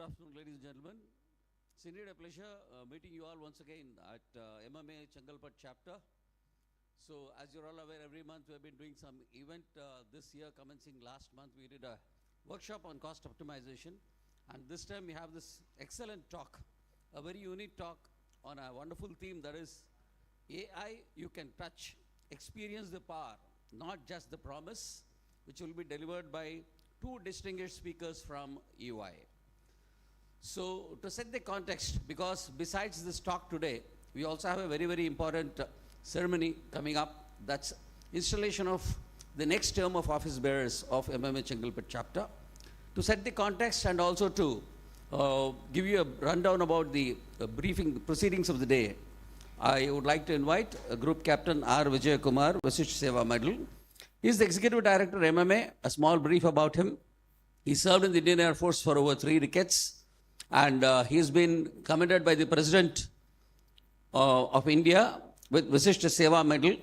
Good afternoon, ladies and gentlemen. It's indeed a pleasure meeting you all once again at MMA Chengalpattu chapter. So, as you're all aware, every month we have been doing some event. This year, commencing last month, we did a workshop on cost optimization. And this time we have this excellent talk, a very unique talk on a wonderful theme, that is AI you can touch, experience the power, not just the promise, which will be delivered by two distinguished speakers from UI. So, to set the context, because besides this talk today, we also have a very, very important ceremony coming up. That's installation of the next term of office bearers of MMA Chengalpattu chapter. To set the context and also to give you a rundown about the briefing proceedings of the day, I would like to invite Group Captain R. Vijay Kumar, Vasisht Seva Medal. He is the Executive Director MMA. A small brief about him. He served in the Indian Air Force for over 3 decades. And he has been commended by the President of India with Vasisht Seva Medal.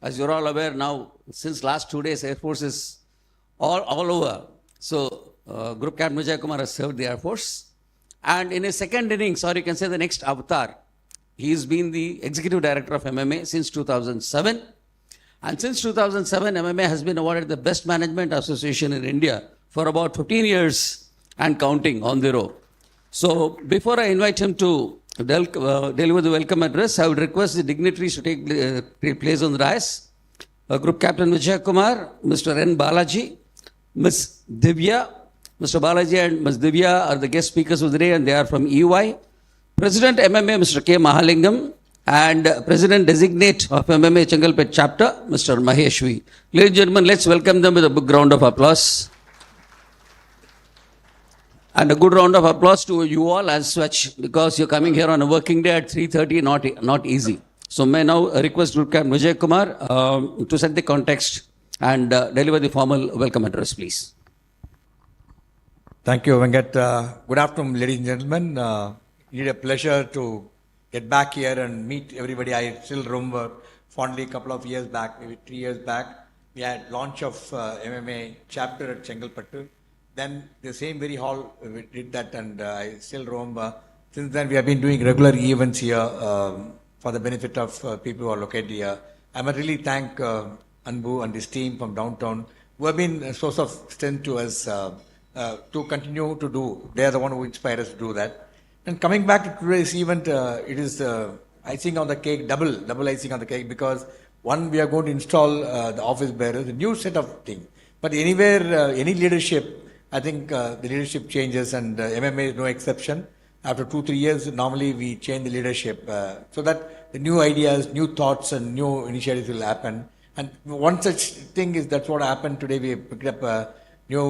As you're all aware now, since last 2 days, Air Force is all over. So, Group Captain Vijay Kumar has served the Air Force. And in his second innings, or you can say the next avatar, he's been the Executive Director of MMA since 2007. And since 2007, MMA has been awarded the Best Management Association in India for about 15 years and counting on the row. So, before I invite him to deliver the welcome address, I would request the dignitaries to take place on the dais. Group Captain Vijay Kumar, Mr. N. Balaji, Ms. Dhivya. Mr. Balaji and Ms. Dhivya are the guest speakers of the day, and they are from EY. President MMA, Mr. K Mahalingam, and President Designate of MMA Chengalpattu chapter, Mr. Mahesh V. Ladies and gentlemen, let's welcome them with a big round of applause. And a good round of applause to you all as such, because you're coming here on a working day at 3:30, not easy. So may now request Group Captain Vijay Kumar to set the context and deliver the formal welcome address, please. Thank you, Venkat. Good afternoon, ladies and gentlemen. It's a pleasure to get back here and meet everybody. I still remember fondly a couple of years back, maybe 3 years back, we had launch of MMA chapter at Chengalpattu. Then the same very hall, we did that, and I still remember. Since then, we have been doing regular events here for the benefit of people who are located here. I must really thank Anbu and his team from downtown, who have been a source of strength to us to continue to do. They are the one who inspired us to do that. And coming back to today's event, it is icing on the cake, double icing on the cake, because one, we are going to install the office bearers, a new set of things. But anywhere, any leadership, I think the leadership changes, and MMA is no exception. After 2-3 years, normally we change the leadership so that the new ideas, new thoughts, and new initiatives will happen. And one such thing is that's what happened today. We picked up a new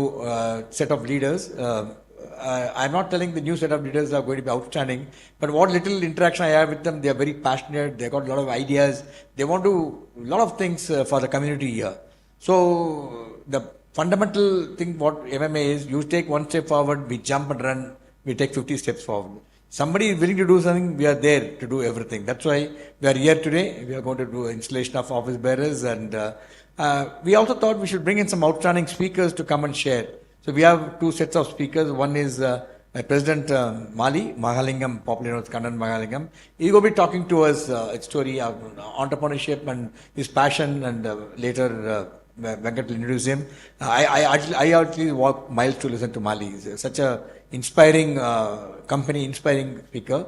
set of leaders. I'm not telling the new set of leaders are going to be outstanding, but what little interaction I have with them, they are very passionate. They got a lot of ideas. They want to do a lot of things for the community here. So the fundamental thing what MMA is, you take one step forward, we jump and run, we take 50 steps forward. Somebody is willing to do something, we are there to do everything. That's why we are here today. We are going to do installation of office bearers, and we also thought we should bring in some outstanding speakers to come and share. So we have 2 sets of speakers. One is President Mahalingam, popularly known as Kannan Mahalingam. He will be talking to us a story of entrepreneurship and his passion, and later Venkat will introduce him. I actually walk miles to listen to Mali. He's such a inspiring company, inspiring speaker.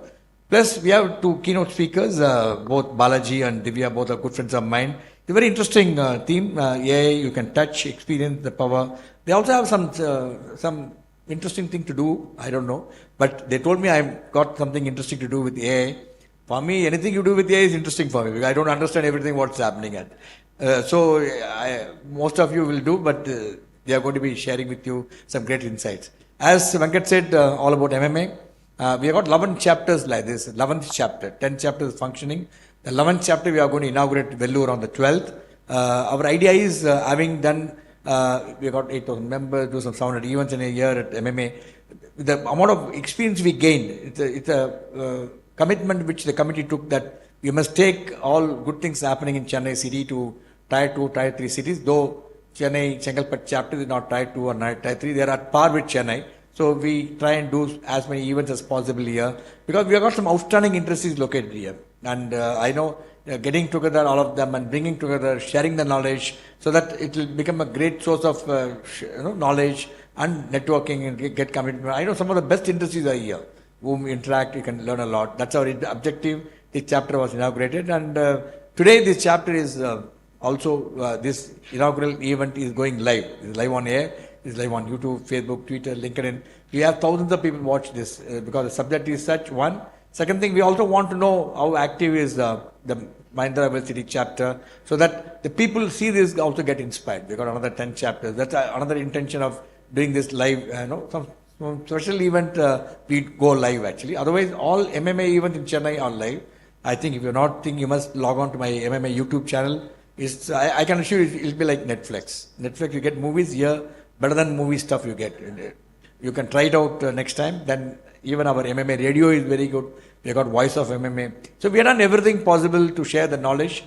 Plus, we have 2 keynote speakers, both Balaji and Dhivya, both are good friends of mine. It's a very interesting theme. AI, you can touch, experience the power. They also have some interesting thing to do. I don't know, but they told me I've got something interesting to do with AI. For me, anything you do with AI is interesting for me, because I don't understand everything what's happening at. So most of you will do, but they are going to be sharing with you some great insights. As Venkat said, all about MMA, we have got 11 chapters like this. 11th chapter, 10 chapters functioning. The 11th chapter we are going to inaugurate Vellore on the 12th. Our idea is, having done, we have got 8,000 members, do some 700 events in a year at MMA. The amount of experience we gained, it's a commitment which the committee took, that we must take all good things happening in Chennai city to Tier 2, Tier 3 cities, though Chennai, Chengalpattu chapter is not Tier 2 or not Tier 3, they are at par with Chennai. So we try and do as many events as possible here because we have got some outstanding industries located here. And I know getting together all of them and bringing together, sharing the knowledge so that it will become a great source of knowledge and networking and get commitment. I know some of the best industries are here. Whom you interact, you can learn a lot. That's our objective. This chapter was inaugurated, and today this chapter is also this inaugural event is going live. It's live on air. It's live on YouTube, Facebook, Twitter, LinkedIn. We have thousands of people watch this because the subject is such. One. Second thing, we also want to know how active is the Mahindra World City chapter, so that the people see this also get inspired. We got another 10 chapters. That's another intention of doing this live. Some special event we go live actually. Otherwise, all MMA events in Chennai are live. I think if you're not thinking, you must log on to my MMA YouTube channel. I can assure you it'll be like Netflix. Netflix, you get movies here better than movie stuff you get. You can try it out next time. Then even our MMA radio is very good. We got Voice of MMA. So we have done everything possible to share the knowledge.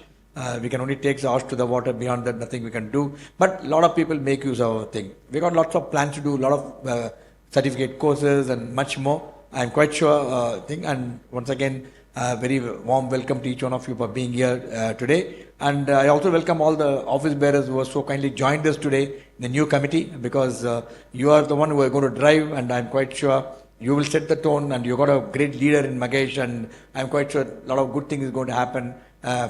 We can only take the horse to the water. Beyond that, nothing we can do. But a lot of people make use of our thing. We got lots of plans to do, a lot of certificate courses and much more. I'm quite sure and once again, very warm welcome to each one of you for being here today. And I also welcome all the office bearers who have so kindly joined us today in the new committee, because you are the one who are going to drive, and I'm quite sure you will set the tone, and you got a great leader in Mahesh, and I'm quite sure a lot of good things is going to happen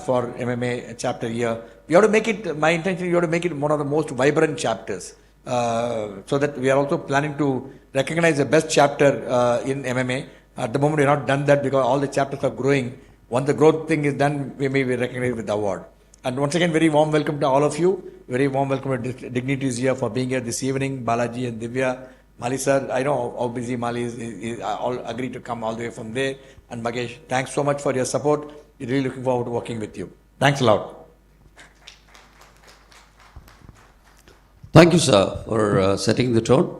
for MMA chapter here. We have to make it, my intention, you have to make it one of the most vibrant chapters. So that we are also planning to recognize the best chapter in MMA. At the moment, we have not done that because all the chapters are growing. Once the growth thing is done, we may be recognized with the award. And once again, very warm welcome to all of you. Very warm welcome to dignitaries here for being here this evening. Balaji and Dhivya. Mali sir, I know how busy Mali is. All agreed to come all the way from there. And Mahesh, thanks so much for your support. We're really looking forward to working with you. Thanks a lot. Thank you, sir, for setting the tone.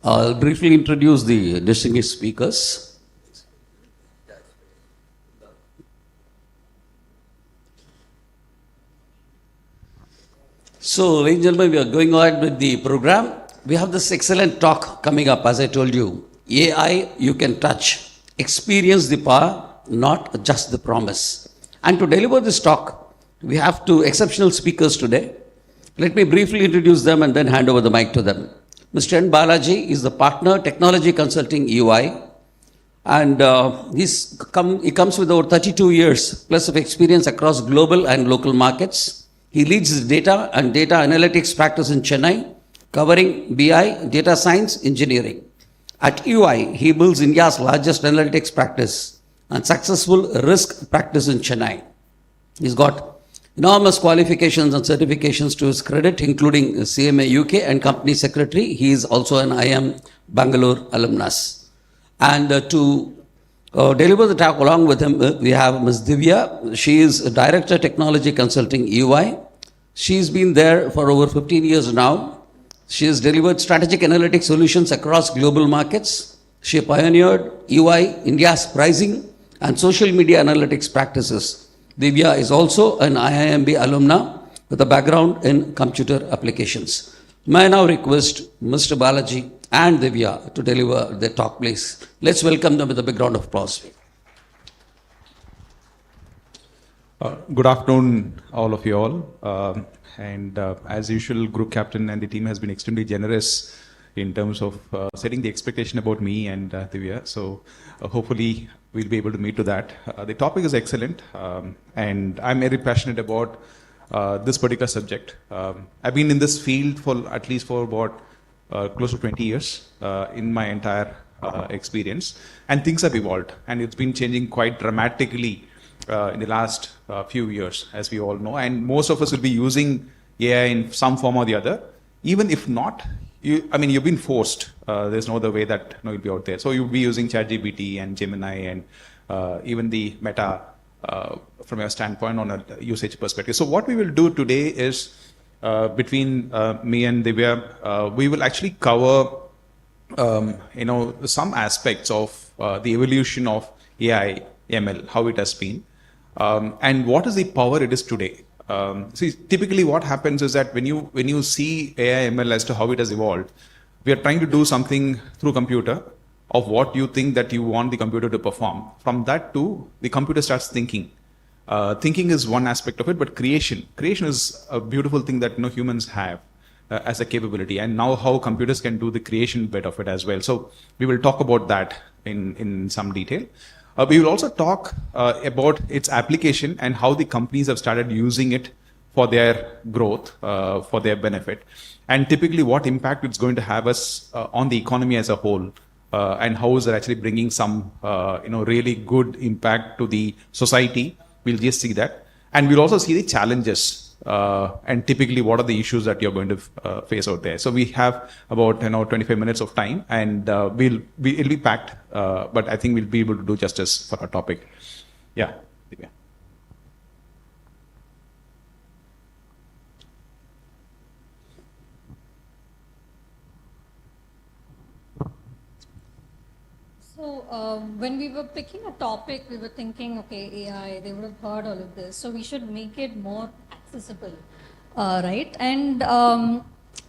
I'll briefly introduce the distinguished speakers. So, ladies and gentlemen, we are going ahead with the program. We have this excellent talk coming up, as I told you. AI you can touch. Experience the power, not just the promise. And to deliver this talk, we have two exceptional speakers today. Let me briefly introduce them and then hand over the mic to them. Mr. N. Balaji is the partner, technology consulting EY, and he comes with over 32 years plus of experience across global and local markets. He leads the data and data analytics practice in Chennai, covering BI, data science, engineering. At EY, he builds India's largest analytics practice and successful risk practice in Chennai. He's got enormous qualifications and certifications to his credit, including CMA UK and company secretary. He is also an IIM Bangalore alumnus. And to deliver the talk along with him, we have Ms. Dhivya. She is a Director Technology Consulting EY. She's been there for over 15 years now. She has delivered strategic analytic solutions across global markets. She pioneered EY India's pricing and social media analytics practices. Dhivya is also an IIMB alumna with a background in computer applications. May I now request Mr. Balaji and Dhivya to deliver their talk, please. Let's welcome them with a big round of applause. Good afternoon, all of you all. As usual, Group Captain and the team has been extremely generous in terms of setting the expectation about me and Dhivya. So hopefully we'll be able to meet to that. The topic is excellent, and I'm very passionate about this particular subject. I've been in this field for at least for about close to 20 years in my entire experience, and things have evolved, and it's been changing quite dramatically in the last few years, as we all know, and most of us will be using AI in some form or the other. Even if not, you've been forced. There's no other way that you'll be out there. So you'll be using ChatGPT and Gemini and even the Meta from your standpoint on a usage perspective. So what we will do today is between me and Dhivya, we will actually cover some aspects of the evolution of AI ML, how it has been, and what is the power it is today. See, typically what happens is that when you see AI ML as to how it has evolved, we are trying to do something through computer of what you think that you want the computer to perform. From that to the computer starts thinking. Thinking is one aspect of it, but creation is a beautiful thing that humans have as a capability, and now how computers can do the creation bit of it as well. So we will talk about that in some detail. We will also talk about its application and how the companies have started using it for their growth, for their benefit, and typically what impact it's going to have us on the economy as a whole, and how is it actually bringing some really good impact to the society. We'll just see that, and we'll also see the challenges and typically what are the issues that you're going to face out there. So we have about 25 minutes of time, and it'll be packed, but I think we'll be able to do justice for our topic. Yeah, Dhivya. So when we were picking a topic, we were thinking, okay, AI, they would have heard all of this. So we should make it more accessible, right? And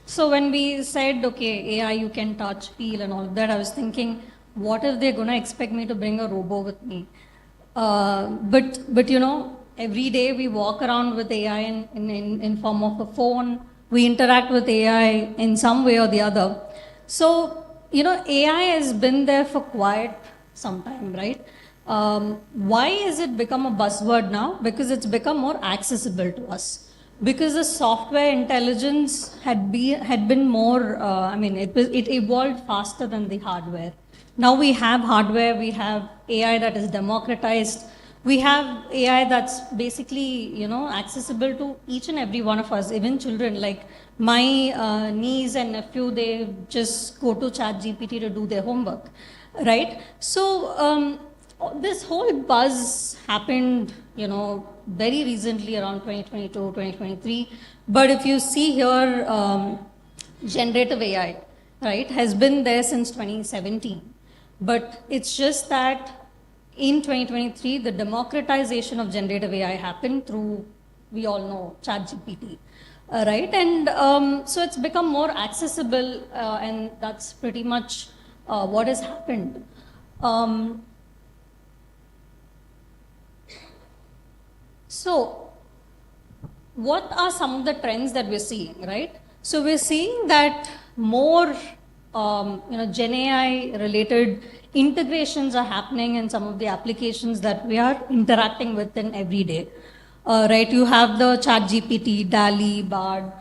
so when we said, okay, AI, you can touch, feel and all of that, I was thinking, what if they're going to expect me to bring a robo with me? But every day we walk around with AI in form of a phone. We interact with AI in some way or the other. So AI has been there for quite some time, right? Why has it become a buzzword now? Because it's become more accessible to us. Because the software intelligence had been more, it evolved faster than the hardware. Now we have hardware, we have AI that is democratized. We have AI that's basically, accessible to each and every one of us, even children. Like my niece and nephew, they just go to ChatGPT to do their homework, right? So this whole buzz happened, very recently around 2022, 2023. But if you see here, generative AI, right, has been there since 2017. But it's just that in 2023, the democratization of generative AI happened through, we all know, ChatGPT, right? And so it's become more accessible, and that's pretty much what has happened. So what are some of the trends that we're seeing, right? So we're seeing that more Gen AI related integrations are happening in some of the applications that we are interacting with in every day, right? You have the ChatGPT, DALL-E, Bard,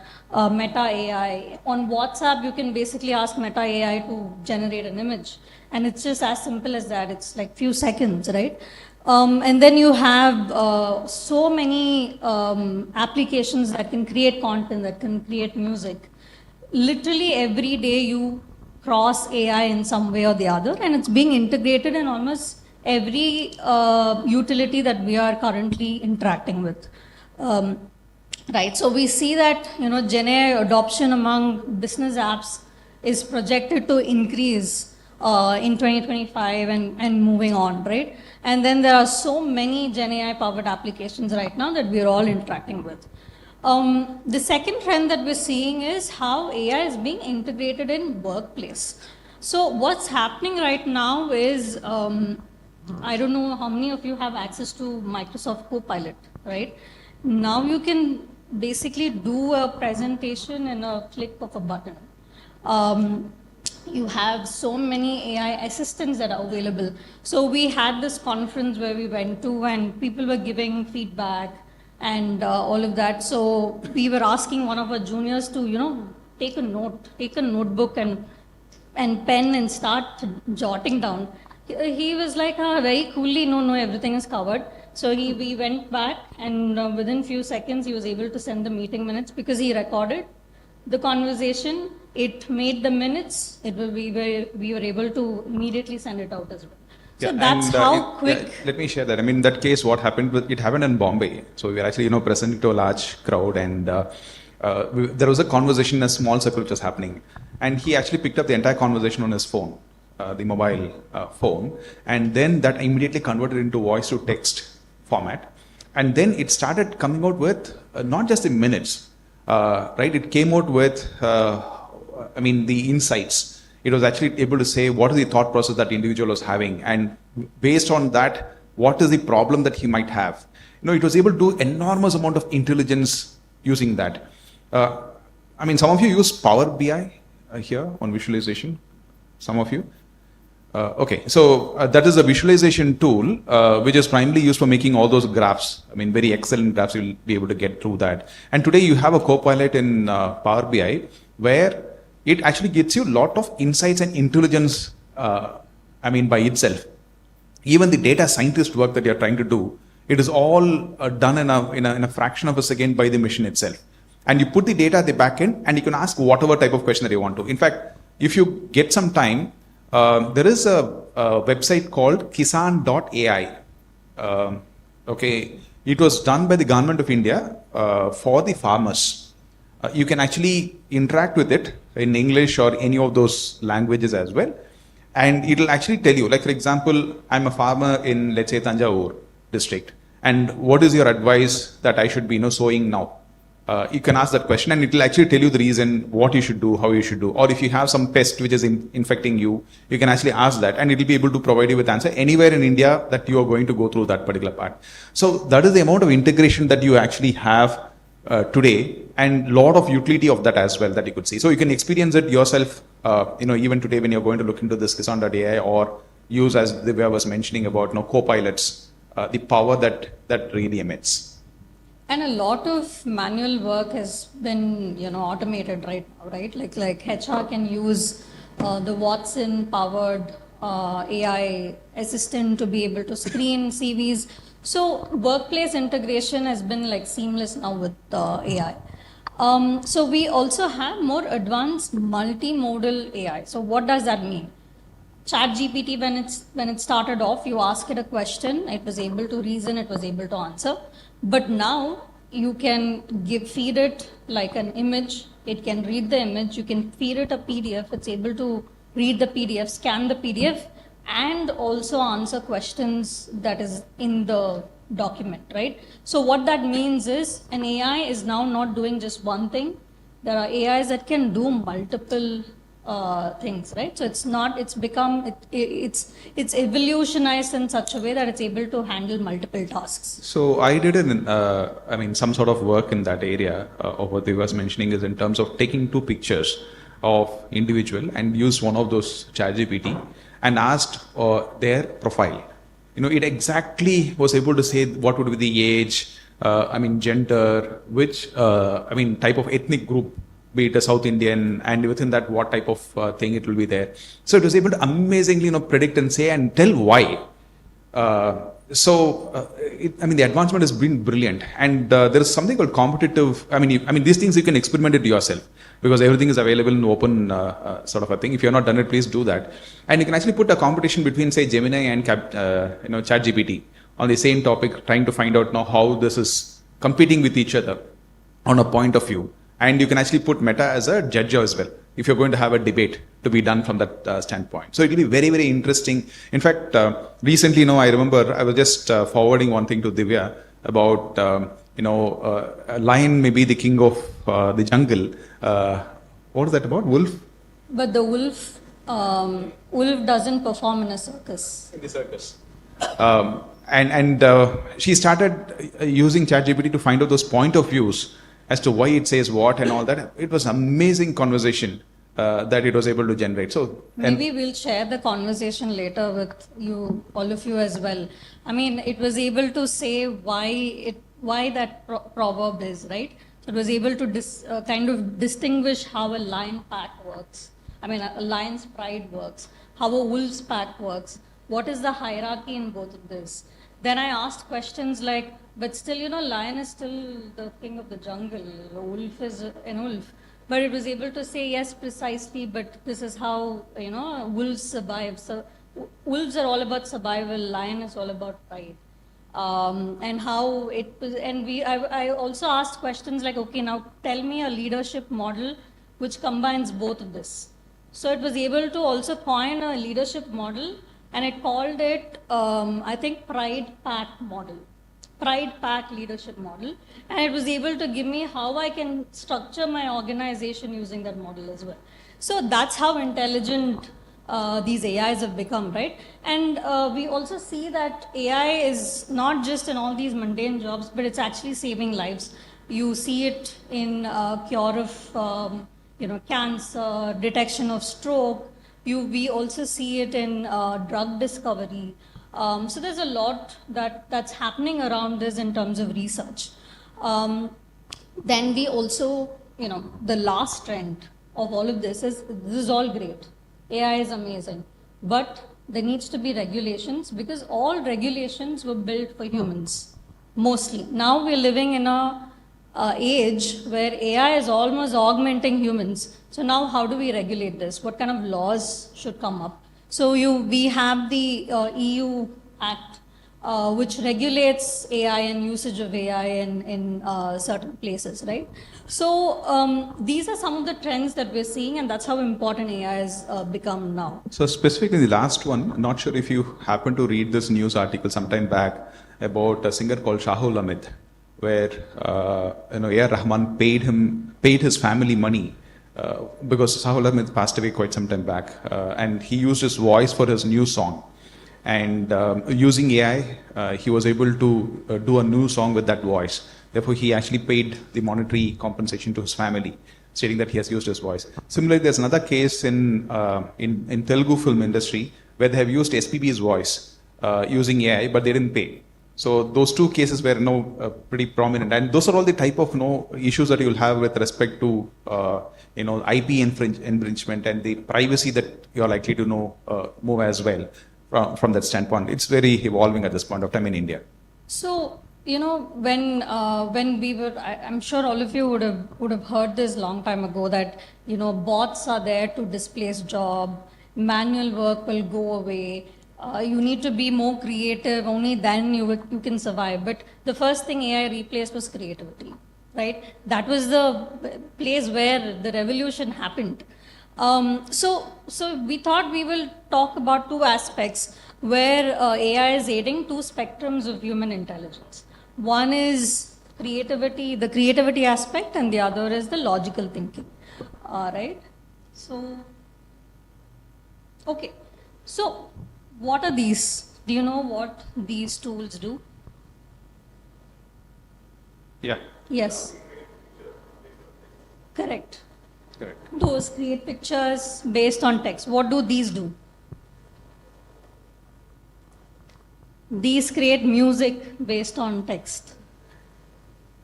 Meta AI. On WhatsApp, you can basically ask Meta AI to generate an image, and it's just as simple as that. It's like few seconds, right? And then you have so many applications that can create content, that can create music. Literally every day you cross AI in some way or the other, and it's being integrated in almost every utility that we are currently interacting with. Right, so we see that Gen AI adoption among business apps is projected to increase in 2025 and moving on, right? And then there are so many Gen AI powered applications right now that we're all interacting with. The second trend that we're seeing is how AI is being integrated in workplace. So what's happening right now is, I don't know how many of you have access to Microsoft Copilot, right? Now you can basically do a presentation in a click of a button. You have so many AI assistants that are available. So we had this conference where we went to and people were giving feedback and all of that. So we were asking one of our juniors to, take a notebook and pen and start jotting down. He was like, very coolly, no, everything is covered. So we went back and within few seconds, he was able to send the meeting minutes because he recorded the conversation. It made the minutes. We were able to immediately send it out as well. So that's how quick. Yeah, let me share that. I mean, in that case, what happened? It happened in Bombay. So we were actually, presenting to a large crowd, and there was a conversation, a small circle which was happening, and he actually picked up the entire conversation on his phone, the mobile phone, and then that immediately converted into voice to text format, and then it started coming out with not just in minutes, right? It came out with the insights. It was actually able to say what is the thought process that individual was having, and based on that, what is the problem that he might have. It was able to do enormous amount of intelligence using that. Some of you use Power BI here on visualization. Some of you. Okay, so that is a visualization tool which is primarily used for making all those graphs. Very excellent graphs. You'll be able to get through that. And today you have a co-pilot in Power BI where it actually gets you a lot of insights and intelligence. By itself. Even the data scientist work that you're trying to do, it is all done in a fraction of a second by the machine itself. And you put the data at the back end and you can ask whatever type of question that you want to. In fact, if you get some time, there is a website called kisan.ai. It was done by the government of India for the farmers. You can actually interact with it in English or any of those languages as well. And it will actually tell you, like for example, I'm a farmer in, let's say, Tanjavur district. And what is your advice that I should be sowing now? You can ask that question and it will actually tell you the reason, what you should do, how you should do. Or if you have some pest which is infecting you, you can actually ask that and it will be able to provide you with answer anywhere in India that you are going to go through that particular part. So that is the amount of integration that you actually have today, and lot of utility of that as well that you could see. So you can experience it yourself, even today when you're going to look into this Kisan.ai or use, as Dhivya was mentioning about co-pilots, the power that really emits. And a lot of manual work has been, automated right now, right? Like HR can use the Watson-powered AI assistant to be able to screen CVs. So workplace integration has been like seamless now with AI. So we also have more advanced multimodal AI. So what does that mean? ChatGPT, when it started off, you ask it a question, it was able to reason, it was able to answer. But now you can feed it like an image, it can read the image, you can feed it a PDF, it's able to read the PDF, scan the PDF, and also answer questions that is in the document, right? So what that means is an AI is now not doing just one thing. There are AIs that can do multiple things, right? So it's evolutionized in such a way that it's able to handle multiple tasks. So I did some sort of work in that area of what they was mentioning is in terms of taking two pictures of individual and used one of those ChatGPT and asked their profile. It exactly was able to say what would be the age, gender, which, type of ethnic group, be it a South Indian, and within that, what type of thing it will be there. So it was able to amazingly, predict and say and tell why. The advancement has been brilliant. And there is something called competitive, these things you can experiment it yourself because everything is available in open sort of a thing. If you have not done it, please do that. And you can actually put a competition between, say, Gemini and ChatGPT on the same topic, trying to find out now how this is competing with each other on a point of view. And you can actually put Meta as a judge as well, if you're going to have a debate to be done from that standpoint. So it will be very, very interesting. In fact, recently, I remember I was just forwarding one thing to Dhivya about, a lion may be the king of the jungle. What is that about? Wolf? But the wolf doesn't perform in a circus. In the circus. She started using ChatGPT to find out those point of views as to why it says what and all that. It was amazing conversation that it was able to generate. So maybe we'll share the conversation later with you, all of you as well. It was able to say why that proverb is, right? So it was able to kind of distinguish how a lion pack works. A lion's pride works, how a wolf's pack works. What is the hierarchy in both of this? Then I asked questions like, but still, lion is still the king of the jungle. A wolf is an wolf. But it was able to say, yes, precisely, but this is how, wolves survive. So wolves are all about survival, lion is all about pride. And how it was, and I also asked questions like, okay, now tell me a leadership model which combines both of this. So it was able to also coin a leadership model, and it called it, Pride Pack model. Pride Pack leadership model, and it was able to give me how I can structure my organization using that model as well. So that's how intelligent these AIs have become, right? And we also see that AI is not just in all these mundane jobs, but it's actually saving lives. You see it in cure of cancer, detection of stroke. We also see it in drug discovery. So there's a lot that's happening around this in terms of research. Then we also, the last trend of all of this is all great. AI is amazing. But there needs to be regulations, because all regulations were built for humans, mostly. Now we're living in a age where AI is almost augmenting humans. So now how do we regulate this? What kind of laws should come up? So we have the EU Act, which regulates AI and usage of AI in certain places, right? So these are some of the trends that we're seeing, and that's how important AI has become now. So specifically the last one, not sure if you happen to read this news article sometime back about a singer called Shahul Amit, where A.R. Rahman paid his family money because Shahul Amit passed away quite some time back, and he used his voice for his new song. And using AI, he was able to do a new song with that voice. Therefore, he actually paid the monetary compensation to his family, stating that he has used his voice. Similarly, there's another case in Telugu film industry where they have used SPB's voice using AI, but they didn't pay. So those two cases were pretty prominent, and those are all the type of issues that you will have with respect to IP infringement and the privacy that you are likely to move as well. From that standpoint, it's very evolving at this point of time in India. So when we were, I'm sure all of you would have heard this long time ago that bots are there to displace job, manual work will go away. You need to be more creative, only then you can survive. But the first thing AI replaced was creativity, right? That was the place where the revolution happened. So we thought we will talk about two aspects where AI is aiding two spectrums of human intelligence. One is creativity, the creativity aspect, and the other is the logical thinking, right? So, okay. So, what are these? Do you know what these tools do? Yeah. Yes. Correct. Correct. Those create pictures based on text. What do these do? These create music based on text.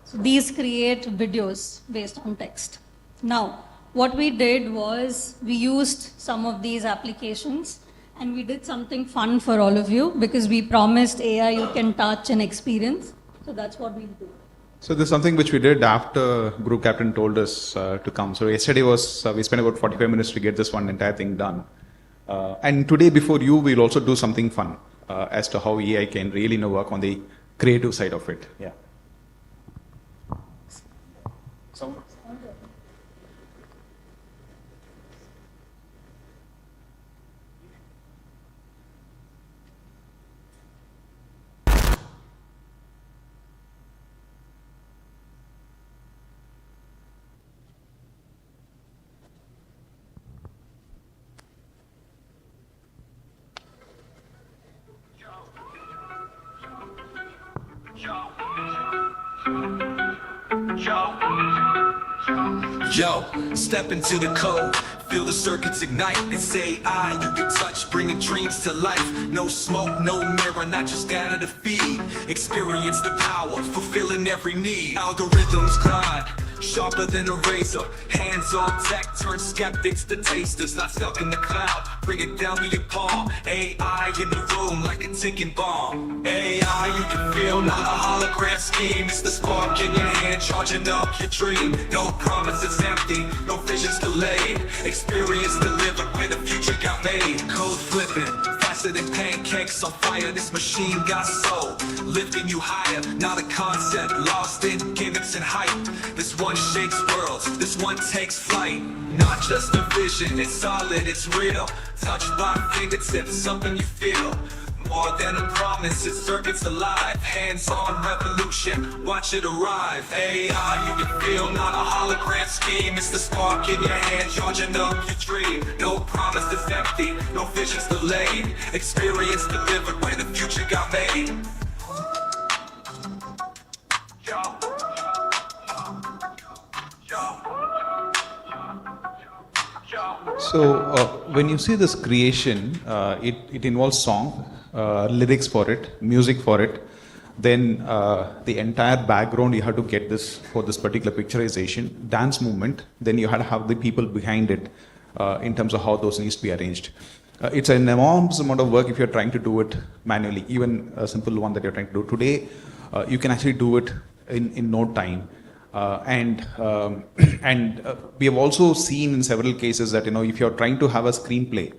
So these create videos based on text. Now, what we did was we used some of these applications and we did something fun for all of you, because we promised AI you can touch and experience. So that's what we do. So this is something which we did after Group Captain told us to come. So yesterday was, we spent about 45 minutes to get this one entire thing done. And today before you, we'll also do something fun as to how AI can really work on the creative side of it. Yeah. So. Yo, step into the code, feel the circuits ignite. It's AI you can touch, bringing dreams to life. No smoke, no mirror, not just data to feed. Experience the power, fulfilling every need. Algorithms glide, sharper than a razor. Hands on tech, turn skeptics to tasters. Not stuck in the cloud, bring it down to your palm. AI in the room like a ticking bomb. AI you can feel, not a hologram scheme. It's the spark in your hand, charging up your dream. No promises empty, no visions delayed. Experience delivered where the future got made. Code flipping, faster than pancakes on fire. This machine got soul, lifting you higher. Not a concept, lost in gimmicks and hype. This one shakes worlds, this one takes flight. Not just a vision, it's solid, it's real. Touched by fingertips, something you feel. more than a promise, it's circuits alive. Hands-on revolution, watch it arrive. AI you can feel, not a hologram scheme. It's the spark in your hand, charging up your dream. No promise is empty, no vision's delayed. Experience delivered where the future got made. So when you see this creation, it involves song, lyrics for it, music for it. Then the entire background you have to get this for this particular picturization, dance movement. Then you have to have the people behind it in terms of how those needs to be arranged. It's an enormous amount of work if you're trying to do it manually. Even a simple one that you're trying to do today, you can actually do it in no time. We have also seen in several cases that if you're trying to have a screenplay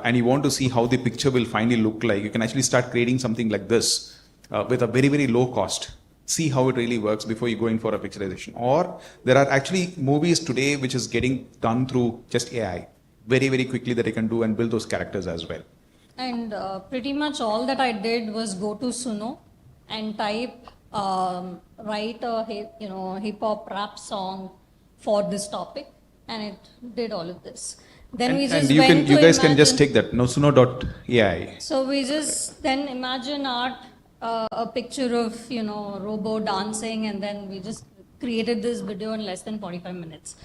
and you want to see how the picture will finally look like, you can actually start creating something like this with a very, very low cost. See how it really works before you go in for a picturization. Or there are actually movies today which is getting done through just AI very, very quickly that you can do and build those characters as well. And pretty much all that I did was go to Suno and type write a hip hop rap song for this topic, and it did all of this. Then we just you guys can just take that suno.ai. So we just then imagine art, a picture of robo dancing, and then we just created this video in less than 45 minutes.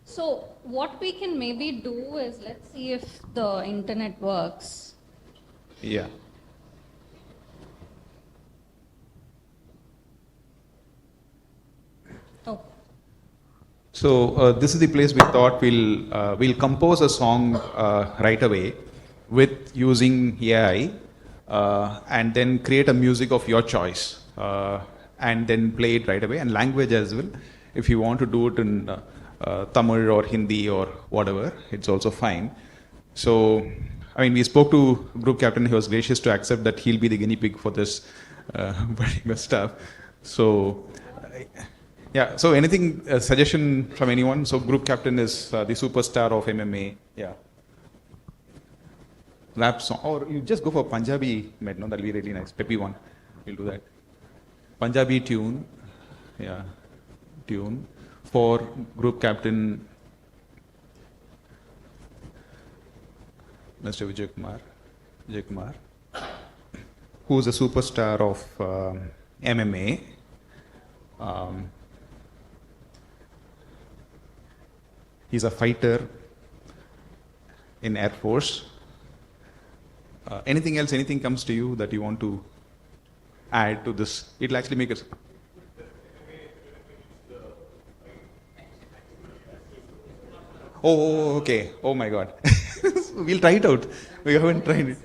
So what we can maybe do is, let's see if the internet works. Yeah. Oh. So this is the place we thought we'll compose a song right away with using AI and then create a music of your choice and then play it right away, and language as well. If you want to do it in Tamil or Hindi or whatever, it's also fine. So we spoke to group captain. He was gracious to accept that he'll be the guinea pig for this particular stuff. So yeah, so anything, suggestion from anyone? So group captain is the superstar of MMA. Yeah. Rap song, or you just go for Punjabi, no, that'll be really nice. Peppy one, we'll do that. Punjabi tune, yeah, tune for group captain Mr. Vijay Kumar, who is a superstar of MMA. He's a fighter in Air Force. Anything else, anything comes to you that you want to add to this? It'll actually make it. Oh, okay. Oh my God. We'll try it out. We haven't tried it.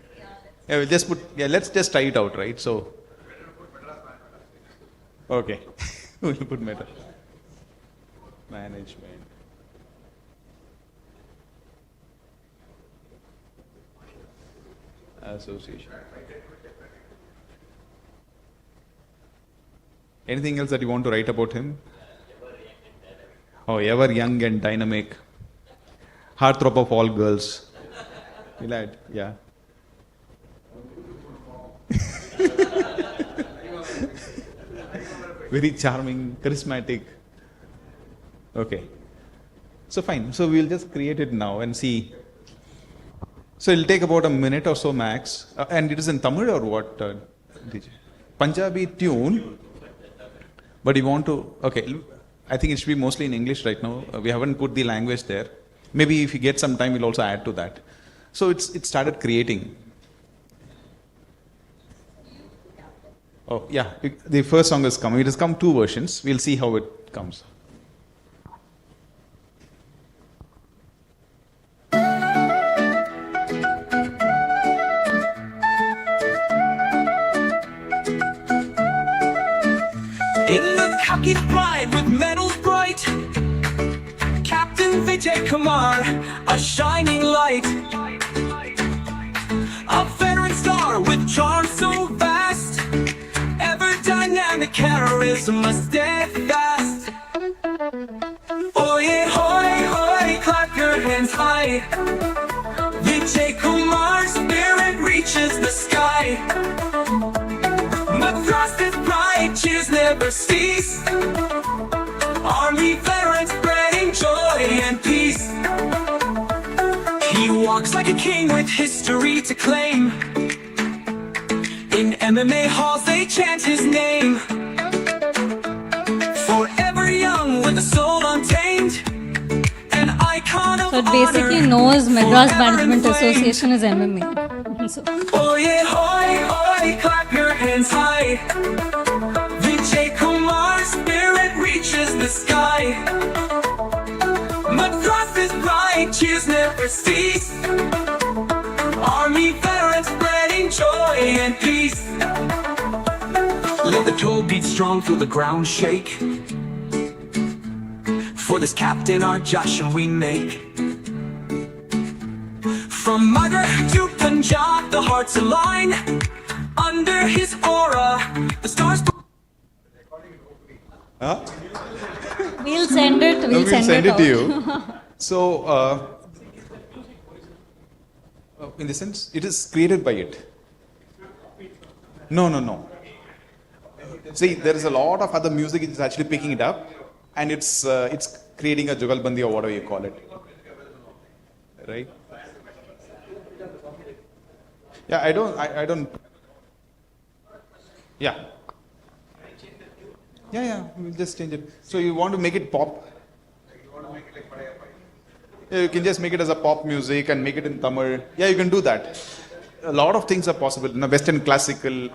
Yeah, we'll just put, let's just try it out, right? So, okay. We'll put meta. Management. Association. Anything else that you want to write about him? Oh, ever young and dynamic. Heartthrob of all girls. We'll add, yeah. Very charming, charismatic. Okay. So fine. So we'll just create it now and see. So it'll take about a minute or so max. And it is in Tamil or what? DJ? Punjabi tune. But you want to, okay. I think it should be mostly in English right now. We haven't put the language there. Maybe if you get some time, we'll also add to that. So it started creating. Oh yeah, the first song is coming. It has come 2 versions. We'll see how it comes. In the khaki pride with medals bright, Captain Vijay Kumar, a shining light. A veteran star with charm so vast, ever dynamic charisma steadfast. Oi, hoy, hoy, clap your hands high. The Vijay Kumar's spirit reaches the sky. Madras's pride cheers never cease. Army veterans spreading joy and peace. He walks like a king with history to claim. In MMA halls they chant his name. Forever young with a soul untamed. An icon of So it basically honor, knows Madras forever Management inflamed. Association is MMA. So, Oye, hoy, hoy, clap your hands high. Vijay Kumar's spirit reaches the sky. Madras's pride cheers never cease. Army veterans spreading joy and peace. Let the toe beat strong, feel the ground shake. For this captain our Joshin we make. From Magra to Punjab, the hearts align. Under his aura, the stars. we'll send it. We'll send it to out. you. So, in the sense, it is created by it. No. See, there is a lot of other music which is actually picking it up, and it's creating a jugalbandi or whatever you call it, right? Yeah, I don't. Yeah. Yeah, we'll just change it. So you want to make it pop? Yeah, you can just make it as a pop music and make it in Tamil. Yeah, you can do that. A lot of things are possible. Western classical,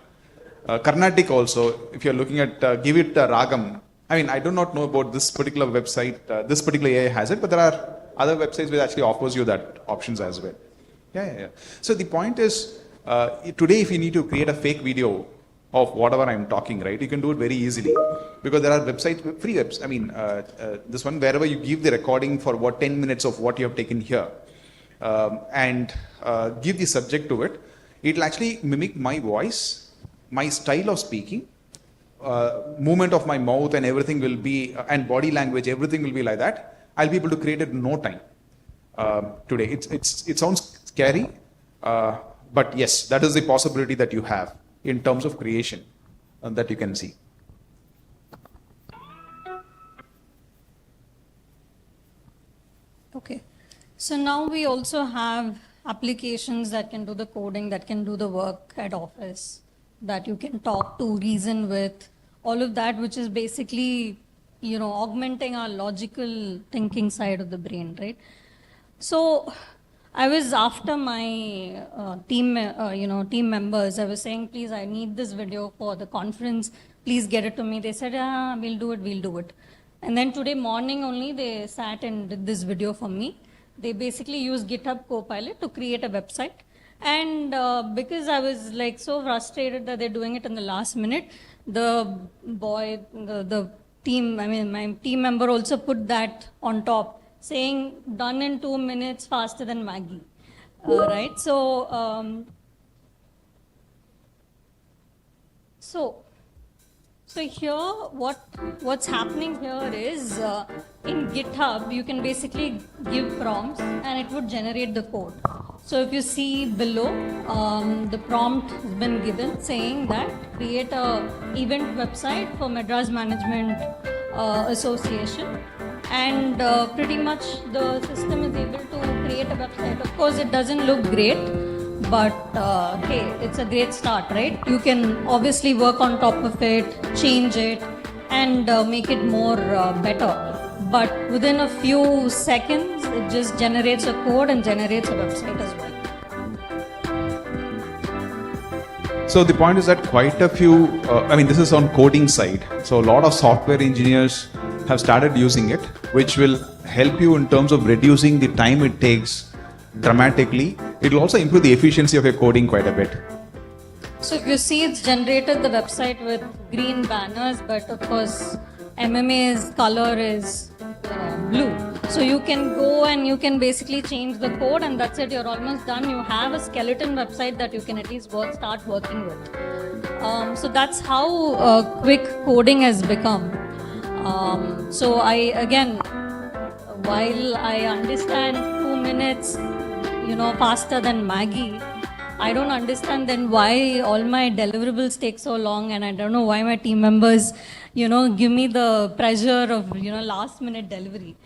Carnatic also. If you're looking at, give it a ragam. I mean, I do not know about this particular website. This particular AI has it, but there are other websites which actually offers you that options as well. Yeah. So the point is, today if you need to create a fake video of whatever I'm talking, right, you can do it very easily because there are websites, free webs. I mean, this one, wherever you give the recording for 10 minutes of what you have taken here and give the subject to it, it will actually mimic my voice, my style of speaking, movement of my mouth and everything will be, and body language, everything will be like that. I'll be able to create it in no time today. It sounds scary, but yes, that is the possibility that you have in terms of creation that you can see. Okay. So now we also have applications that can do the coding, that can do the work at office, that you can talk to, reason with, all of that, which is basically, augmenting our logical thinking side of the brain, right? So I was after my team members. I was saying, please, I need this video for the conference. Please get it to me. They said, we'll do it. And then today morning only, they sat and did this video for me. They basically used GitHub Copilot to create a website. And because I was like so frustrated that they're doing it in the last minute, the team, my team member also put that on top, saying done in 2 minutes faster than Maggie, right? So here, what's happening here is in GitHub you can basically give prompts and it would generate the code. So if you see below, the prompt has been given saying that create a event website for Madras Management Association, and pretty much the system is able to create a website. Of course, it doesn't look great, but hey, it's a great start, right? You can obviously work on top of it, change it, and make it more better. But within a few seconds, it just generates a code and generates a website as well. So the point is that quite a few, this is on coding side. So a lot of software engineers have started using it, which will help you in terms of reducing the time it takes dramatically. It will also improve the efficiency of your coding quite a bit. So if you see, it's generated the website with green banners, but of course MMA's color is blue. So you can go and you can basically change the code and that's it, you're almost done. You have a skeleton website that you can at least start working with. So that's how quick coding has become. So while I understand 2 minutes, faster than Maggie, I don't understand then why all my deliverables take so long, and I don't know why my team members, give me the pressure of, last minute delivery.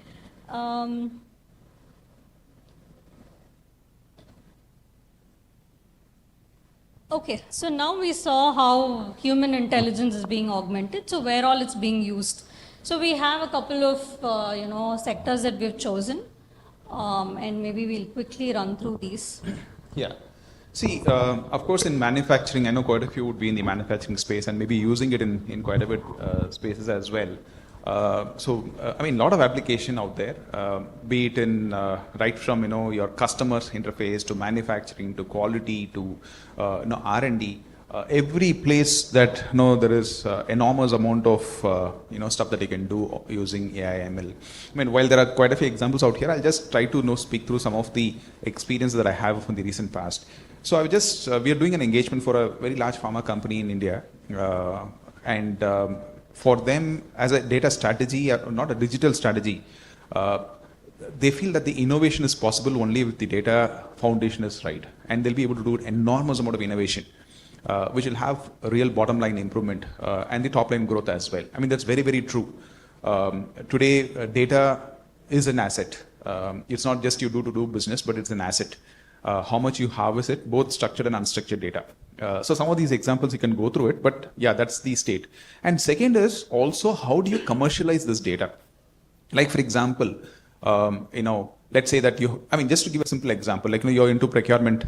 Okay, so now we saw how human intelligence is being augmented, so where all it's being used. So we have a couple of, sectors that we've chosen, and maybe we'll quickly run through these. Yeah. See, of course, in manufacturing, I know quite a few would be in the manufacturing space and maybe using it in quite a bit spaces as well. I mean, a lot of application out there, be it in right from your customer interface to manufacturing to quality to R&D. Every place that there is enormous amount of stuff that you can do using AI ML. I mean, while there are quite a few examples out here, I'll just try to speak through some of the experience that I have from the recent past. So we are doing an engagement for a very large pharma company in India, and for them as a data strategy, not a digital strategy, they feel that the innovation is possible only if the data foundation is right, and they'll be able to do an enormous amount of innovation, which will have a real bottom line improvement and the top line growth as well. I mean, that's very, very true. Today, data is an asset. It's not just you do business, but it's an asset. How much you harvest it, both structured and unstructured data. So some of these examples you can go through it, but yeah, that's the state. And second is also, how do you commercialize this data? Like for example, let's say that just to give a simple example, like you're into procurement.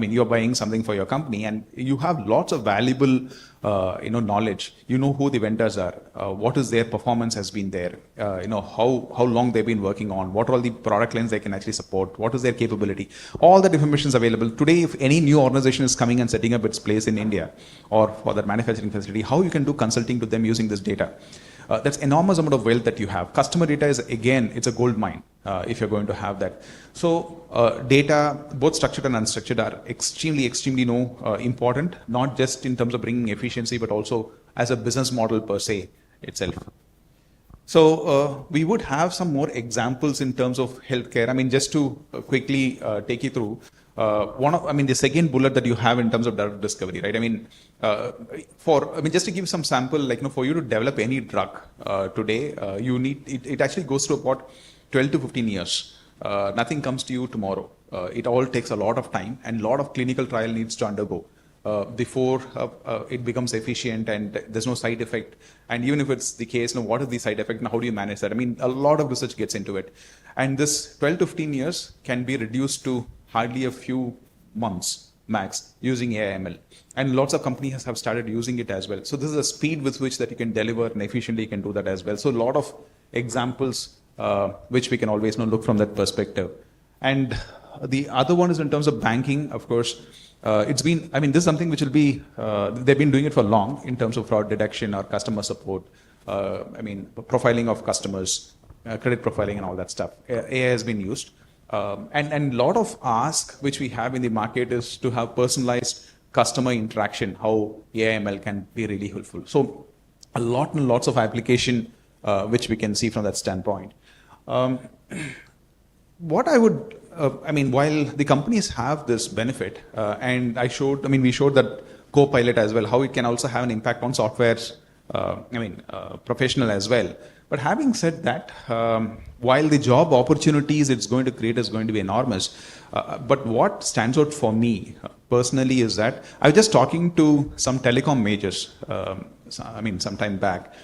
You're buying something for your company and you have lots of valuable, knowledge. You know who the vendors are, what is their performance has been there, how long they've been working on, what are all the product lines they can actually support, what is their capability. All that information is available. Today, if any new organization is coming and setting up its place in India or for that manufacturing facility, how you can do consulting to them using this data. That's enormous amount of wealth that you have. Customer data is, again, it's a gold mine if you're going to have that. So data, both structured and unstructured, are extremely, extremely important, not just in terms of bringing efficiency, but also as a business model per se itself. So we would have some more examples in terms of healthcare. I mean, just to quickly take you through, the second bullet that you have in terms of drug discovery, right? Just to give some sample, for you to develop any drug today, it actually goes through about 12 to 15 years. Nothing comes to you tomorrow. It all takes a lot of time and a lot of clinical trial needs to undergo before it becomes efficient and there's no side effect. And even if it's the case, what is the side effect and how do you manage that? A lot of research gets into it. And this 12 to 15 years can be reduced to hardly a few months max using AI/ML, and lots of companies have started using it as well. So this is a speed with which that you can deliver and efficiently you can do that as well. So a lot of examples which we can always look from that perspective. And the other one is in terms of banking, of course. This is something which will be, they've been doing it for long in terms of fraud detection or customer support, profiling of customers, credit profiling and all that stuff. AI has been used. And a lot of ask which we have in the market is to have personalized customer interaction, how AI/ML can be really helpful. So a lot and lots of application which we can see from that standpoint. What I would, while the companies have this benefit, and we showed that Copilot as well, how it can also have an impact on software, professional as well. But having said that, while the job opportunities it's going to create is going to be enormous, but what stands out for me personally is that I was just talking to some telecom majors, some time back.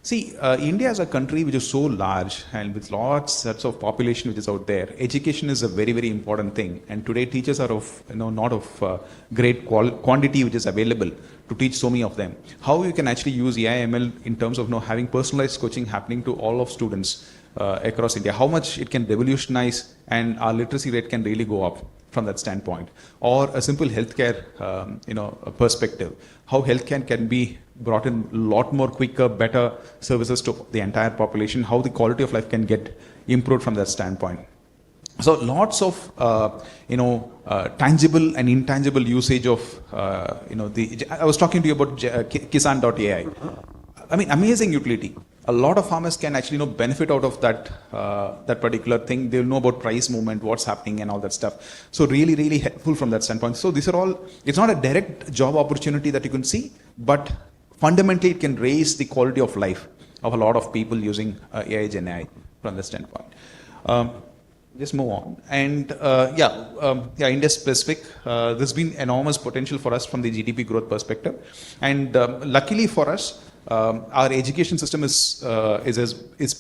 See, India is a country which is so large and with lots of population which is out there. Education is a very, very important thing. And today teachers are of, not of great quantity which is available to teach so many of them. How you can actually use AI/ML in terms of having personalized coaching happening to all of students across India. How much it can revolutionize and our literacy rate can really go up from that standpoint. Or a simple healthcare, perspective. How healthcare can be brought in a lot more quicker, better services to the entire population. How the quality of life can get improved from that standpoint. So lots of tangible and intangible usage of I was talking to you about Kisan.ai. Amazing utility. a lot of farmers can actually benefit out of that particular thing. They'll know about price movement, what's happening, and all that stuff. So really, really helpful from that standpoint. So these are all. It's not a direct job opportunity that you can see, but fundamentally it can raise the quality of life of a lot of people using AI Gen AI from that standpoint. Just move on. And India specific, there's been enormous potential for us from the GDP growth perspective. And luckily for us, our education system is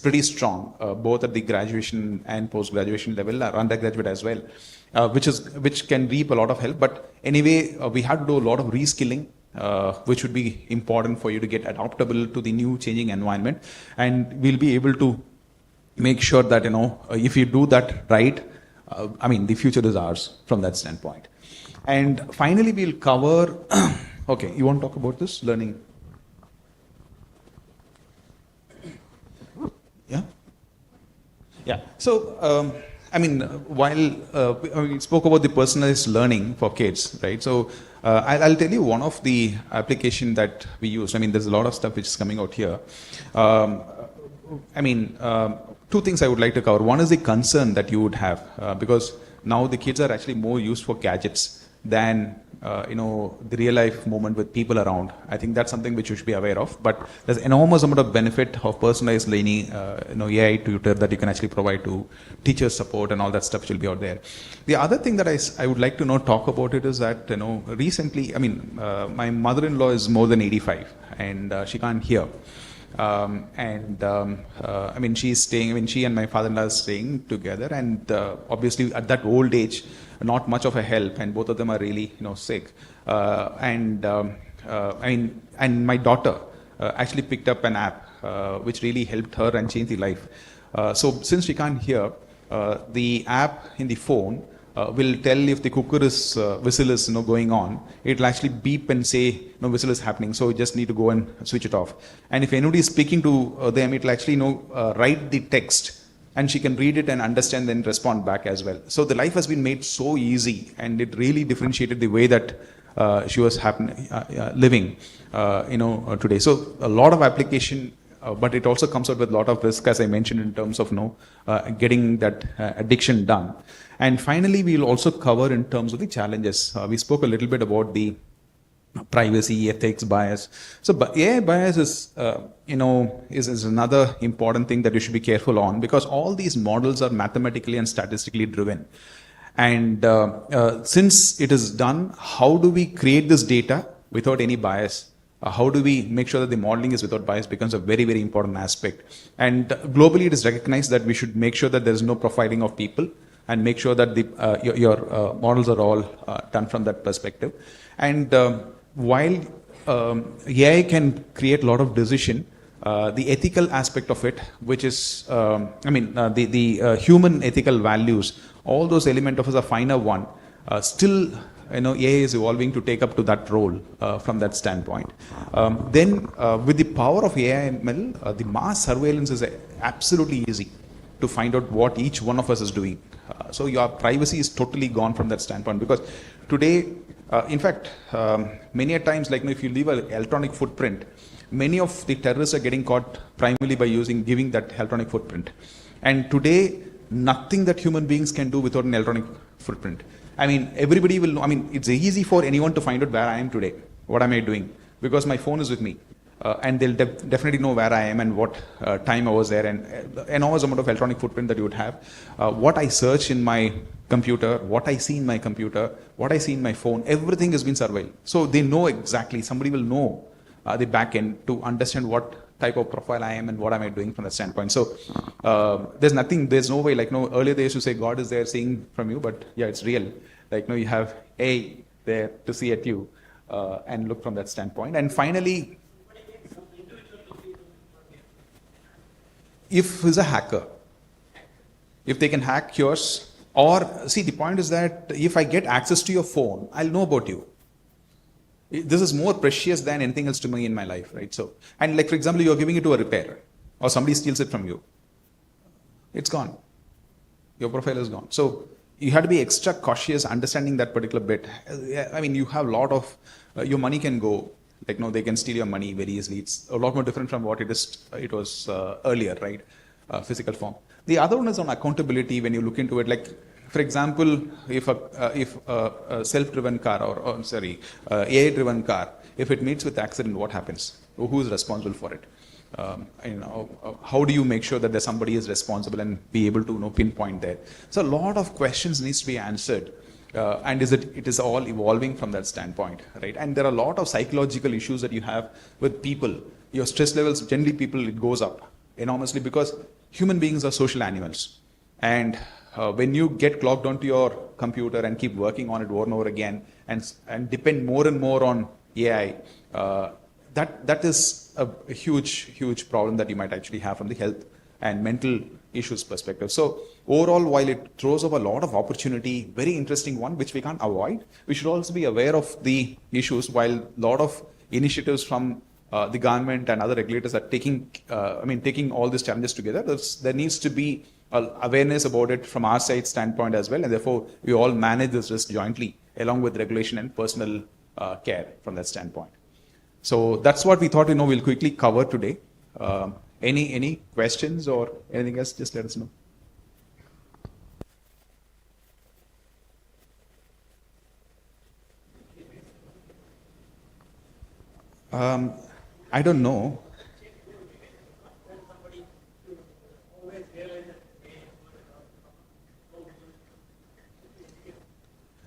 pretty strong, both at the graduation and post-graduation level, or undergraduate as well, which can reap a lot of help. But anyway, we have to do a lot of reskilling, which would be important for you to get adaptable to the new changing environment. And we'll be able to make sure that, if you do that right, the future is ours from that standpoint. And finally, we'll cover, okay, you want to talk about this learning? Yeah? Yeah. So, while we spoke about the personalized learning for kids, right? So, I'll tell you one of the application that we use. There's a lot of stuff which is coming out here. Two things I would like to cover. One is the concern that you would have, because now the kids are actually more used for gadgets than the real life moment with people around. I think that's something which you should be aware of. But there's enormous amount of benefit of personalized learning, AI tutor that you can actually provide to teacher support and all that stuff which will be out there. The other thing that I would like to talk about it is that recently, my mother-in-law is more than 85 and she can't hear. She's staying, she and my father-in-law are staying together, and obviously at that old age, not much of a help, and both of them are really, sick. And my daughter actually picked up an app which really helped her and changed the life. So since she can't hear, the app in the phone will tell if the cooker whistle is going on. It'll actually beep and say whistle is happening, so you just need to go and switch it off. And if anybody is speaking to them, it'll actually write the text, and she can read it and understand, then respond back as well. So the life has been made so easy, and it really differentiated the way that she was living today. So a lot of application, but it also comes out with a lot of risk, as I mentioned, in terms of getting that addiction done. And finally, we'll also cover in terms of the challenges. We spoke a little bit about the privacy, ethics, bias. So AI bias is another important thing that you should be careful on, because all these models are mathematically and statistically driven. And since it is done, how do we create this data without any bias? How do we make sure that the modeling is without bias becomes a very, very important aspect. And globally, it is recognized that we should make sure that there is no profiling of people, and make sure that your models are all done from that perspective. And while AI can create a lot of decision, the ethical aspect of it, which is, the human ethical values, all those elements of us a finer one, still, AI is evolving to take up to that role from that standpoint. Then, with the power of AI ML, the mass surveillance is absolutely easy to find out what each one of us is doing. So your privacy is totally gone from that standpoint, because today, in fact, many a times, if you leave an electronic footprint, many of the terrorists are getting caught primarily by giving that electronic footprint. And today, nothing that human beings can do without an electronic footprint. Everybody will know. It's easy for anyone to find out where I am today, what am I doing, because my phone is with me. And they'll definitely know where I am and what time I was there, and enormous amount of electronic footprint that you would have. What I search in my computer, what I see in my computer, what I see in my phone, everything has been surveilled. So they know exactly, somebody will know the back end to understand what type of profile I am and what am I doing from that standpoint. So there's no way, earlier they used to say God is there seeing from you, but yeah, it's real. You have A there to see at you and look from that standpoint. And finally, if he's a hacker, if they can hack yours, or see, the point is that if I get access to your phone, I'll know about you. This is more precious than anything else to me in my life, right? So, and for example, you're giving it to a repairer, or somebody steals it from you, it's gone. Your profile is gone. So you have to be extra cautious understanding that particular bit. You have a lot of, your money can go, Like, no, they can steal your money very easily. It's a lot more different from what it was earlier, right? Physical form. The other one is on accountability. When you look into it, like, for example, if a self-driven car or AI-driven car, if it meets with accident, what happens? Who is responsible for it? How do you make sure that somebody is responsible and be able to pinpoint there? So a lot of questions needs to be answered, and it is all evolving from that standpoint, right? And there are a lot of psychological issues that you have with people. Your stress levels, generally people, it goes up enormously because human beings are social animals, and when you get clogged onto your computer and keep working on it over and over again and depend more and more on AI, that is a huge problem that you might actually have from the health and mental issues perspective. So overall, while it throws up a lot of opportunity, very interesting one, which we can't avoid, we should also be aware of the issues. While a lot of initiatives from the government and other regulators are taking all these challenges together, there needs to be awareness about it from our side standpoint as well, and therefore we all manage this risk jointly along with regulation and personal care from that standpoint. So that's what we thought we'll quickly cover today. Any questions or anything else, just let us know. I don't know.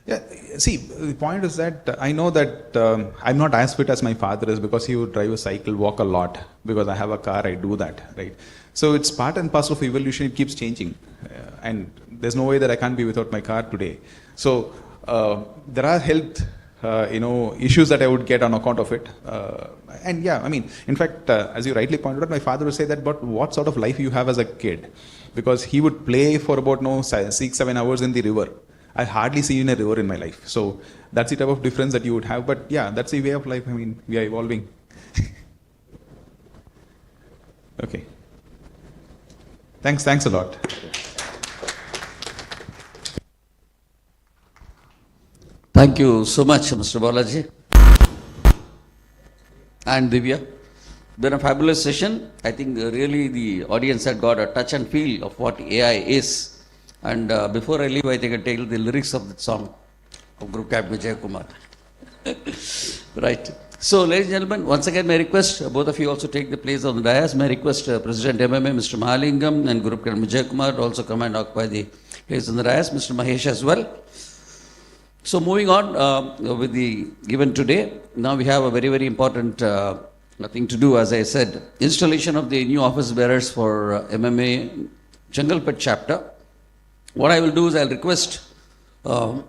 Yeah, see, the point is that I know that I'm not as fit as my father is, because he would drive a cycle, walk a lot. Because I have a car, I do that, right? So it's part and parcel of evolution. It keeps changing, and there's no way that I can't be without my car today. So there are health issues that I would get on account of it. And yeah, in fact, as you rightly pointed out, my father would say that, but what sort of life you have as a kid? Because he would play for about 6-7 hours in the river. I hardly see you in a river in my life. So that's the type of difference that you would have. But yeah, that's the way of life. We are evolving. Okay. Thanks a lot. Thank you so much, Mr. Balaji and Dhivya. Been a fabulous session. I think really the audience had got a touch and feel of what AI is. And before I leave, I think I'll tell the lyrics of the song of Group Captain Vijay Kumar. Right. So, ladies and gentlemen, once again, my request, both of you also take the place on the dais. My request, President MMA, Mr. Mahalingam, and Group Captain Vijay Kumar also come and occupy the place on the dais. Mr. Mahesh as well. So, moving on with the event today, now we have a very, very important thing to do, as I said. Installation of the new office bearers for MMA Chengalpattu chapter. What I will do is I'll request what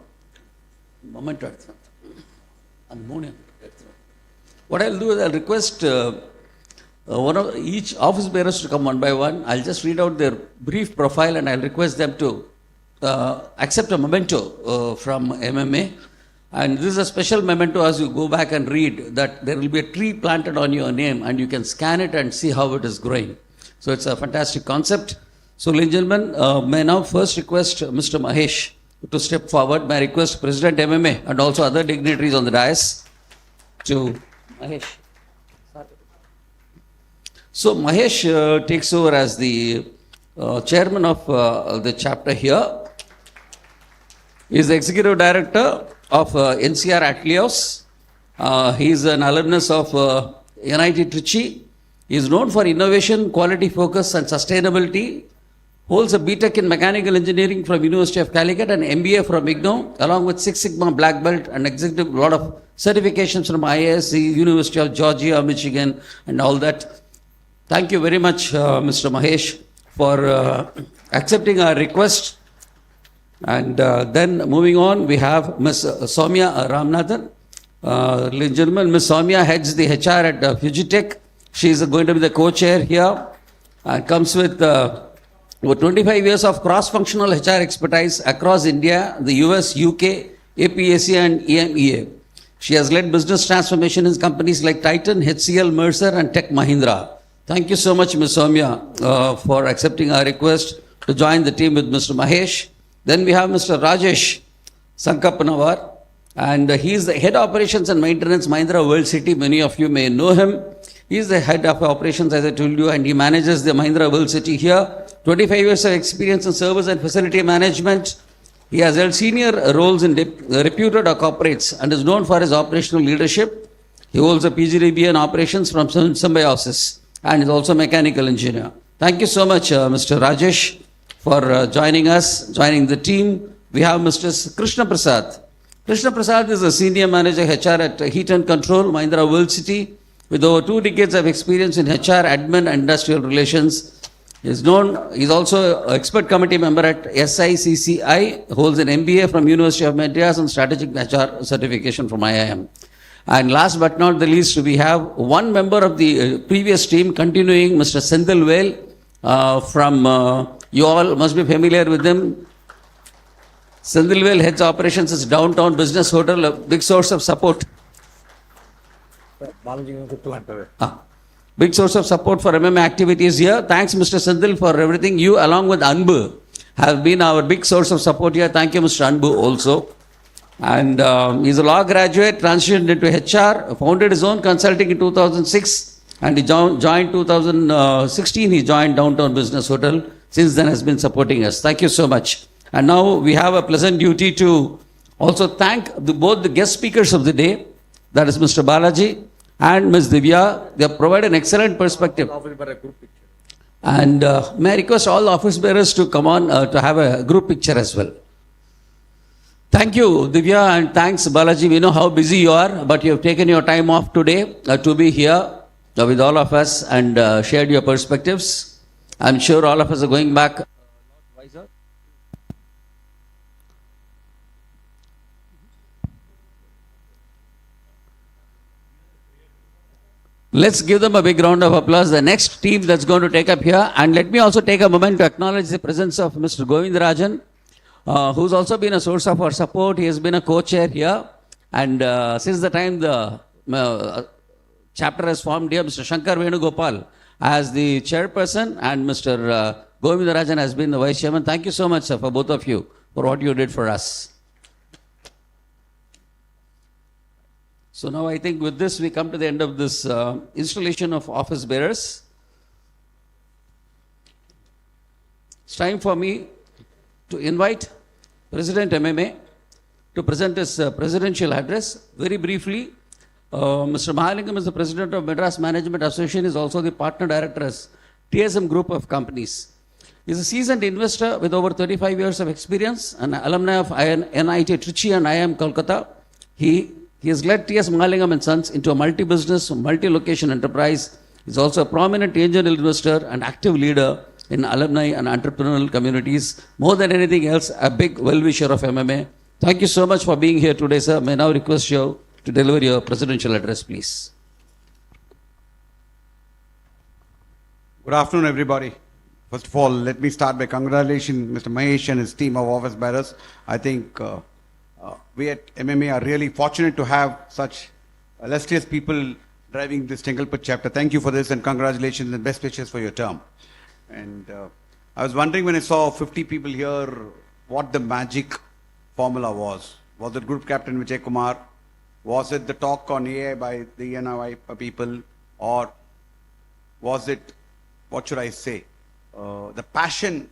I'll do is I'll request one of each office bearers to come one by one. I'll just read out their brief profile and I'll request them to accept a memento from MMA. And this is a special memento. As you go back and read, that there will be a tree planted on your name and you can scan it and see how it is growing. So it's a fantastic concept. So, ladies and gentlemen, may I now first request Mr. Mahesh to step forward. May I request President MMA and also other dignitaries on the dais to Mahesh. So, Mahesh takes over as the chairman of the chapter here. He is the executive director of NCR Atleos. He is an alumnus of NIT Trichy. He is known for innovation, quality focus and sustainability. Holds a BTech in Mechanical Engineering from University of Calicut and MBA from IGNOU, along with Six Sigma Black Belt and executive lot of certifications from IISc, University of Georgia, Michigan, and all that. Thank you very much, Mr. Mahesh, for accepting our request. And then moving on, we have Ms. Soumya Ramanathan. Ladies and gentlemen, Ms. Soumya heads the HR at Fujitech. She is going to be the co-chair here and comes with over 25 years of cross-functional HR expertise across India, the US, UK, APAC and EMEA. She has led business transformation in companies like Titan, HCL, Mercer and Tech Mahindra. Thank you so much, Ms. Soumya, for accepting our request to join the team with Mr. Mahesh. Then we have Mr. Rajesh Sankappanawar. And he is the head operations and maintenance, Mahindra World City. Many of you may know him. He is the head of operations, as I told you, and he manages the Mahindra World City here. 25 years of experience in service and facility management. He has held senior roles in reputed corporates and is known for his operational leadership. He holds a PGDBA in operations from Symbiosis and is also a mechanical engineer. Thank you so much, Mr. Rajesh, for joining us, joining the team. We have Mr. Krishna Prasad. Krishna Prasad is a senior manager HR at Heat and Control, Mahindra World City, with over 2 decades of experience in HR, admin, and industrial relations. He is also an expert committee member at SICCI, holds an MBA from University of Madras and strategic HR certification from IIM. And last but not the least, we have one member of the previous team continuing, Mr. Sendilvel from, you all must be familiar with him. Sendilvel heads operations is Downtown Business Hotel, a big source of support. Big source of support for MMA activities here. Thanks, Mr. Sendil, for everything. You, along with Anbu, have been our big source of support here. Thank you, Mr. Anbu, also. And he's a law graduate, transitioned into HR, founded his own consulting in 2006, and he joined 2016. He joined Downtown Business Hotel. Since then, has been supporting us. Thank you so much. And now we have a pleasant duty to also thank both the guest speakers of the day, that is Mr. Balaji and Ms. Dhivya. They have provided an excellent perspective. And may I request all office bearers to come on to have a group picture as well. Thank you, Dhivya, and thanks, Balaji. We know how busy you are, but you have taken your time off today to be here with all of us and shared your perspectives. I'm sure all of us are going back wiser. Let's give them a big round of applause. The next team that's going to take up here. And let me also take a moment to acknowledge the presence of Mr. Govindarajan, who's also been a source of our support. He has been a co-chair here. And since the time the chapter has formed here, Mr. Shankar Venugopal as the chairperson and Mr. Govindarajan has been the vice chairman. Thank you so much, sir, for both of you, for what you did for us. So now I think with this we come to the end of this installation of office bearers. It's time for me to invite President MMA to present his presidential address. Very briefly, Mr. Mahalingam is the president of Madras Management Association, is also the partner director at TSM Group of Companies. He is a seasoned investor with over 35 years of experience, an alumni of NIT Trichy and IIM Kolkata. He has led TS Mahalingam and Sons into a multi-business, multi-location enterprise. He is also a prominent angel investor and active leader in alumni and entrepreneurial communities. More than anything else, a big well-wisher of MMA. Thank you so much for being here today, sir. May I now request you to deliver your presidential address, please. Good afternoon, everybody. First of all, let me start by congratulating Mr. Mahesh and his team of office bearers. I think we at MMA are really fortunate to have such illustrious people driving this Chengalpattu chapter. Thank you for this and congratulations and best wishes for your term. And I was wondering when I saw 50 people here, what the magic formula was. Was it Group Captain Vijay Kumar? Was it the talk on AI by the ENI people? Or was it, what should I say, the passion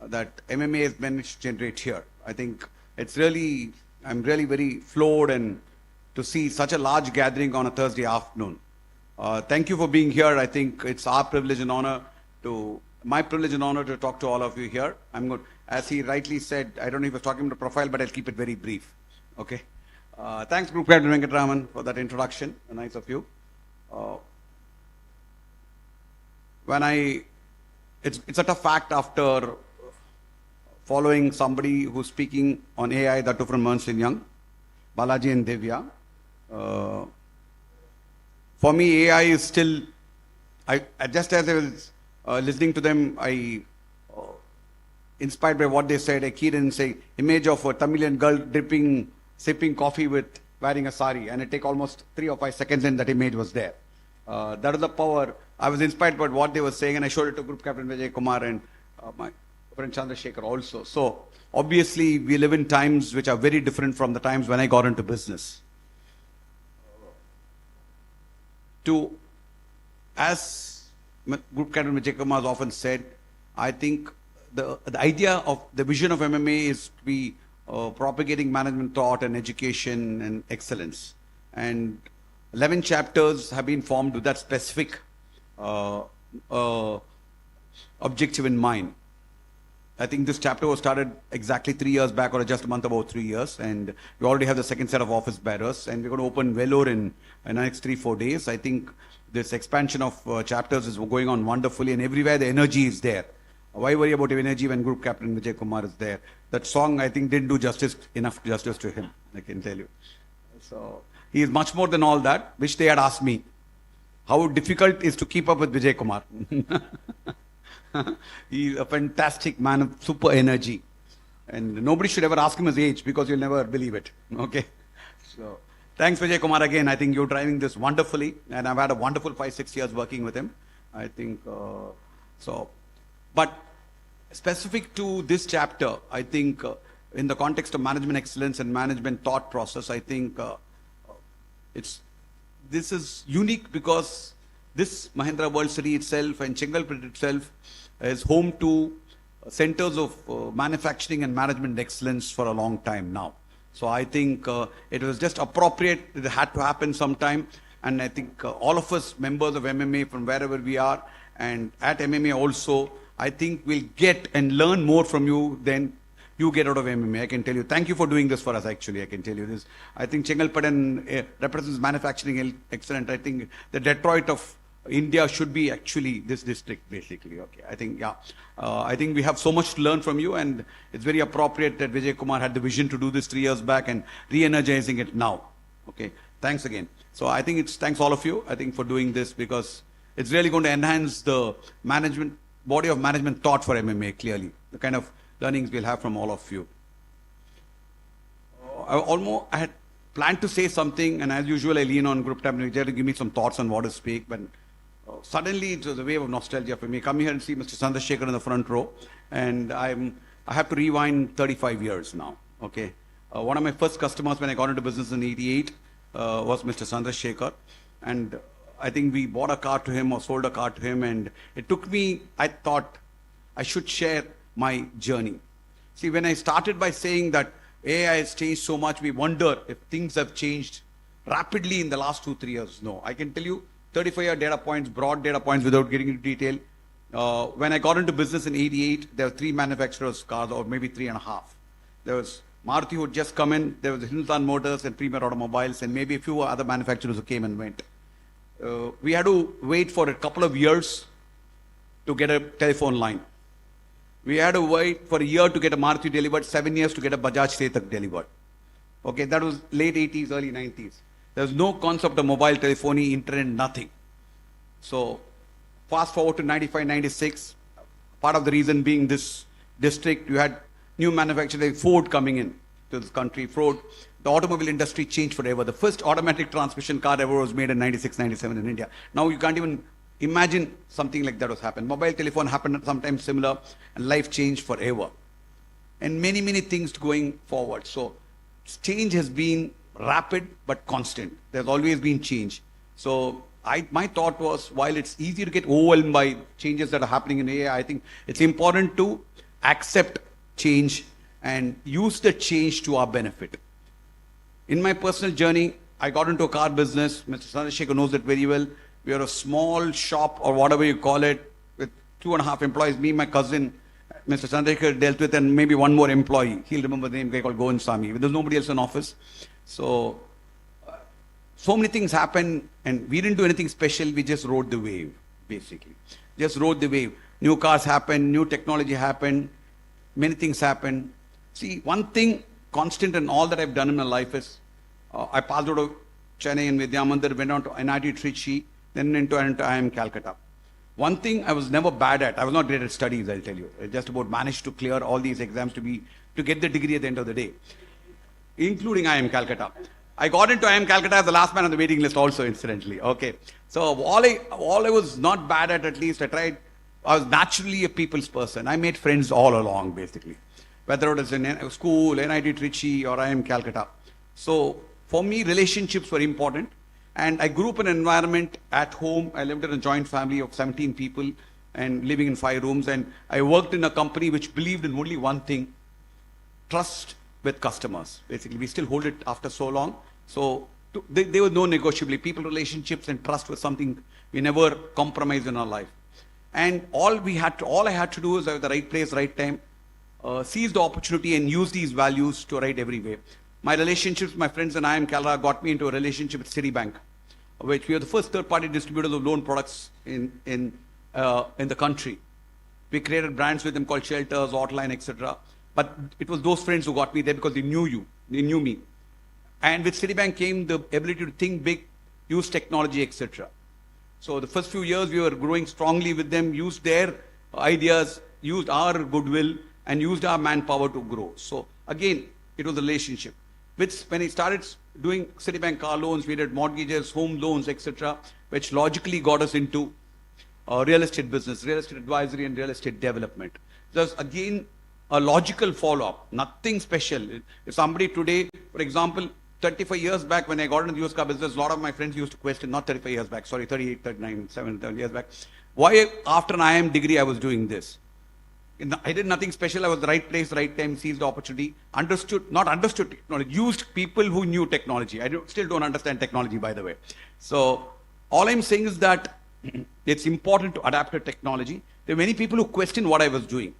that MMA has managed to generate here? I think it's really, I'm really very floored and to see such a large gathering on a Thursday afternoon. Thank you for being here. I think it's our privilege and honor my privilege and honor to talk to all of you here. I'm going, as he rightly said, I don't know if he was talking about profile, but I'll keep it very brief. Okay. Thanks, Group Captain Venkatraman, for that introduction. Nice of you. It's a tough fact after following somebody who's speaking on AI, that too from Ernst & Young, Balaji and Dhivya. For me, AI is still, just as I was listening to them, I inspired by what they said, I keyed in say image of a Tamilian girl sipping coffee with wearing a sari, and it take almost 3 or 5 seconds and that image was there. That is the power. I was inspired by what they were saying and I showed it to Group Captain Vijay Kumar and friend Chandrasekhar also. So obviously we live in times which are very different from the times when I got into business. As Group Captain Vijay Kumar has often said, I think the idea of the vision of MMA is to be propagating management thought and education and excellence. And 11 chapters have been formed with that specific objective in mind. I think this chapter was started exactly 3 years back, or just a month about 3 years, and we already have the second set of office bearers, and we're going to open Vellore in the next 3-4 days. I think this expansion of chapters is going on wonderfully, and everywhere the energy is there. Why worry about energy when Group Captain Vijay Kumar is there? That song, I think, didn't do enough justice to him, I can tell you. So he is much more than all that. Wish they had asked me how difficult it is to keep up with Vijay Kumar. He's a fantastic man of super energy. And nobody should ever ask him his age, because you'll never believe it. Okay? So thanks, Vijay Kumar, again. I think you're driving this wonderfully. And I've had a wonderful 5-6 years working with him. I think so. But specific to this chapter, I think in the context of management excellence and management thought process, I think this is unique because this Mahindra World City itself and Chengalpattu itself is home to centers of manufacturing and management excellence for a long time now. So I think it was just appropriate. It had to happen sometime. And I think all of us members of MMA from wherever we are and at MMA also, I think we'll get and learn more from you than you get out of MMA. I can tell you. Thank you for doing this for us, actually. I can tell you this. I think Chengalpattu represents manufacturing excellence. I think the Detroit of India should be actually this district, basically. Okay. I think, yeah. I think we have so much to learn from you, and it's very appropriate that Vijay Kumar had the vision to do this 3 years back and re-energizing it now. Okay. Thanks again. So I think thanks all of you, I think, for doing this, because it's really going to enhance the body of management thought for MMA, clearly. The kind of learnings we'll have from all of you. I had planned to say something, and as usual, I lean on Group Captain Vijay to give me some thoughts on what to speak, but suddenly it was a wave of nostalgia for me. Come here and see Mr. Chandrasekhar in the front row, and I have to rewind 35 years now. Okay. One of my first customers when I got into business in '88 was Mr. Chandrasekhar, and I think we bought a car to him or sold a car to him, and it took me, I thought I should share my journey. See, when I started by saying that AI has changed so much, we wonder if things have changed rapidly in the last 2-3 years. No, I can tell you 35-year data points, broad data points without getting into detail. When I got into business in '88, there were 3 manufacturers cars, or maybe 3.5. There was Maruti who had just come in, there was Hindustan Motors and Premier Automobiles, and maybe a few other manufacturers who came and went. We had to wait for a couple of years to get a telephone line. We had to wait for a year to get a Maruti delivered, 7 years to get a Bajaj Chetak delivered. Okay, that was late 80s, early 90s. There was no concept of mobile telephony, internet, nothing. So fast forward to 95, 96, part of the reason being this district, you had new manufacturers like Ford coming in to this country. Ford, the automobile industry changed forever. The first automatic transmission car ever was made in 96, 97 in India. Now you can't even imagine something like that was happened. Mobile telephone happened sometimes similar, and life changed forever. And many, many things going forward. So change has been rapid but constant. There's always been change. So my thought was, while it's easy to get overwhelmed by changes that are happening in AI, I think it's important to accept change and use the change to our benefit. In my personal journey, I got into a car business. Mr. Chandrasekhar knows it very well. We are a small shop, or whatever you call it, with 2.5 employees. Me, my cousin, Mr. Chandrasekhar dealt with, and maybe one more employee. He'll remember the name, guy called Govind Sami. There's nobody else in office. So many things happened, and we didn't do anything special. We just rode the wave, basically. Just rode the wave. New cars happened, new technology happened, many things happened. See, one thing constant in all that I've done in my life is, I passed out of Chennai and Vidya Mandir, went on to NIT Trichy, then into IIM Calcutta. One thing I was never bad at, I was not great at studies, I'll tell you. I just about managed to clear all these exams to get the degree at the end of the day, including IIM Calcutta. I got into IIM Calcutta as the last man on the waiting list also, incidentally. Okay. So all I was not bad at least, I tried I was naturally a people's person. I made friends all along, basically. Whether it was in school, NIT Trichy, or IIM Calcutta. So, for me, relationships were important. And I grew up in an environment at home. I lived in a joint family of 17 people and living in 5 rooms. And I worked in a company which believed in only one thing: trust with customers. Basically, we still hold it after so long. So, there was no negotiability. People relationships and trust was something we never compromised in our life. And all I had to do was at the right place, right time, seize the opportunity and use these values to right every way. My relationships with my friends and IIM Calcutta got me into a relationship with Citibank, which we are the first third-party distributors of loan products in the country. We created brands with them called Shelters, Hotline, etc. But it was those friends who got me there because they knew me. And with Citibank came the ability to think big, use technology, etc. So the first few years we were growing strongly with them, used their ideas, used our goodwill, and used our manpower to grow. So again, it was a relationship. When I started doing Citibank car loans, we did mortgages, home loans, etc., which logically got us into real estate business, real estate advisory, and real estate development. There's again a logical follow-up, nothing special. If somebody today, for example, 35 years back when I got into the used car business, a lot of my friends used to question, not 35 years back, sorry, 38, 39, 7 years back, why after an IIM degree I was doing this. I did nothing special. I was the right place, right time, seized the opportunity, not understood technology, used people who knew technology. Still don't understand technology, by the way. So all I'm saying is that it's important to adapt to technology. There are many people who question what I was doing.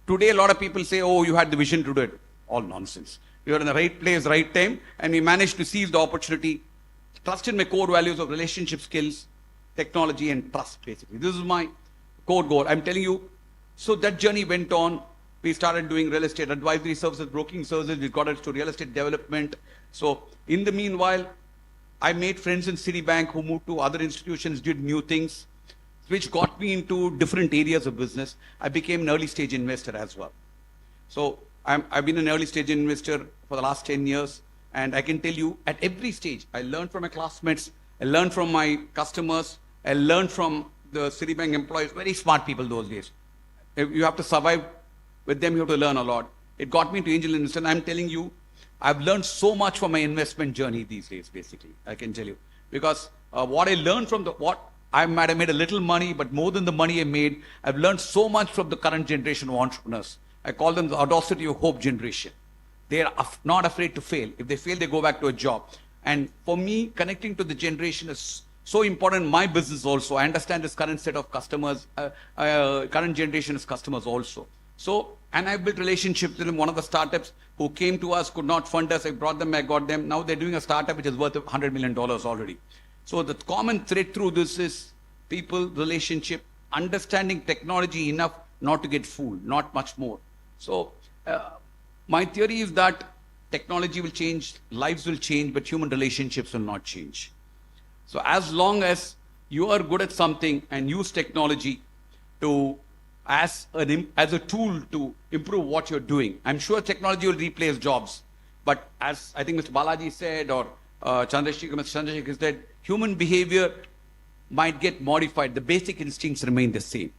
Today, a lot of people say, oh, you had the vision to do it. All nonsense. We were in the right place, right time, and we managed to seize the opportunity. Trust in my core values of relationship skills, technology, and trust, basically. This is my core goal. I'm telling you. So that journey went on. We started doing real estate advisory services, broking services. We got us to real estate development. So in the meanwhile, I made friends in Citibank who moved to other institutions, did new things, which got me into different areas of business. I became an early stage investor as well. So I've been an early stage investor for the last 10 years. And I can tell you at every stage, I learned from my classmates, I learned from my customers, I learned from the Citibank employees, very smart people those days. If you have to survive with them, you have to learn a lot. It got me into angel investing. I'm telling you, I've learned so much from my investment journey these days, basically, I can tell you. Because what I learned from I might have made a little money, but more than the money I made, I've learned so much from the current generation of entrepreneurs. I call them the audacity of hope generation. They are not afraid to fail. If they fail, they go back to a job. And for me, connecting to the generation is so important in my business also. I understand this current set of customers, current generation is customers also. So, and I built relationships with them. One of the startups who came to us could not fund us. I brought them, I got them. Now they're doing a startup which is worth $100 million already. So the common thread through this is people, relationship, understanding technology enough not to get fooled, not much more. So my theory is that technology will change, lives will change, but human relationships will not change. So as long as you are good at something and use technology to as a tool to improve what you're doing, I'm sure technology will replace jobs. But as I think Mr. Balaji said, or Mr. Chandrasekhar said, human behavior might get modified. The basic instincts remain the same.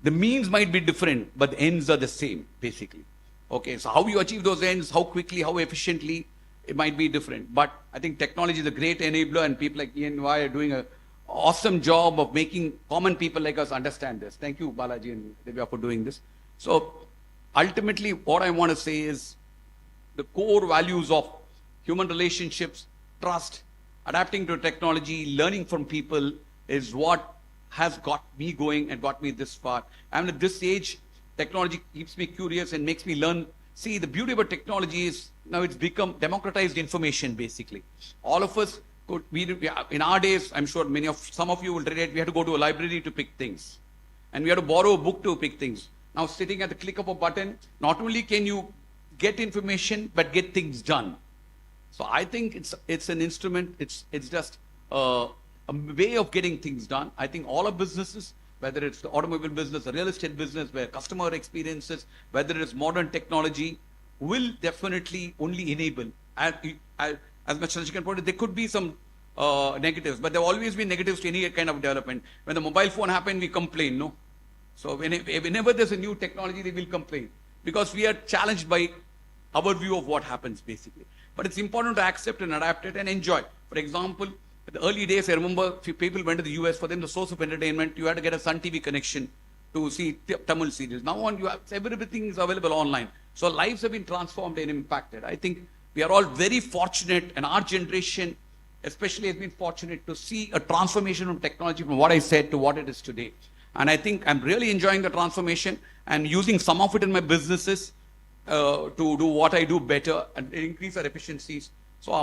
The means might be different, but the ends are the same, basically. Okay, so how you achieve those ends, how quickly, how efficiently, it might be different. But I think technology is a great enabler, and people like EY are doing an awesome job of making common people like us understand this. Thank you, Balaji and Dhivya, for doing this. So ultimately, what I want to say is the core values of human relationships, trust, adapting to technology, learning from people is what has got me going and got me this far. And at this age, technology keeps me curious and makes me learn. See, the beauty about technology is now it's become democratized information, basically. All of us could, in our days, I'm sure some of you will relate, we had to go to a library to pick things. And we had to borrow a book to pick things. Now, sitting at the click of a button, not only can you get information, but get things done. So I think it's an instrument, it's just a way of getting things done. I think all of businesses, whether it's the automobile business, the real estate business, where customer experiences, whether it's modern technology, will definitely only enable. As Mr. Chandrasekhar pointed, there could be some negatives, but there have always been negatives to any kind of development. When the mobile phone happened, we complained, no? So whenever there's a new technology, they will complain because we are challenged by our view of what happens basically. But it's important to accept and adapt it and enjoy. For example, in the early days, I remember if people went to the US, for them the source of entertainment, you had to get a Sun TV connection to see Tamil serials. Now on, everything is available online. So lives have been transformed and impacted. I think we are all very fortunate, and our generation especially has been fortunate to see a transformation of technology from what I said to what it is today. And I think I'm really enjoying the transformation and using some of it in my businesses to do what I do better and increase our efficiencies. So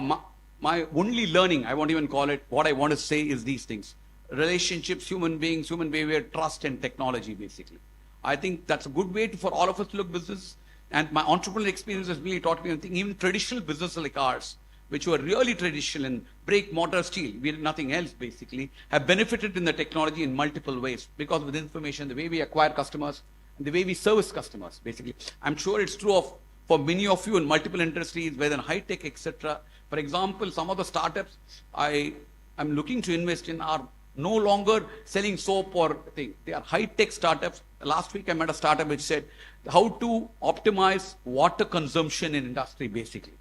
my only learning, I won't even call it, what I want to say is these things. Relationships, human beings, human behavior, trust and technology basically. I think that's a good way for all of us to look business. And my entrepreneurial experience has really taught me, I think even traditional businesses like ours, which were really traditional in brick, mortar, steel, we did nothing else basically, have benefited in the technology in multiple ways because with information, the way we acquire customers, and the way we service customers basically. I'm sure it's true for many of you in multiple industries, whether in high tech, etc. For example, some of the startups I'm looking to invest in are no longer selling soap or thing. They are high tech startups. Last week I met a startup which said how to optimize water consumption in industry basically.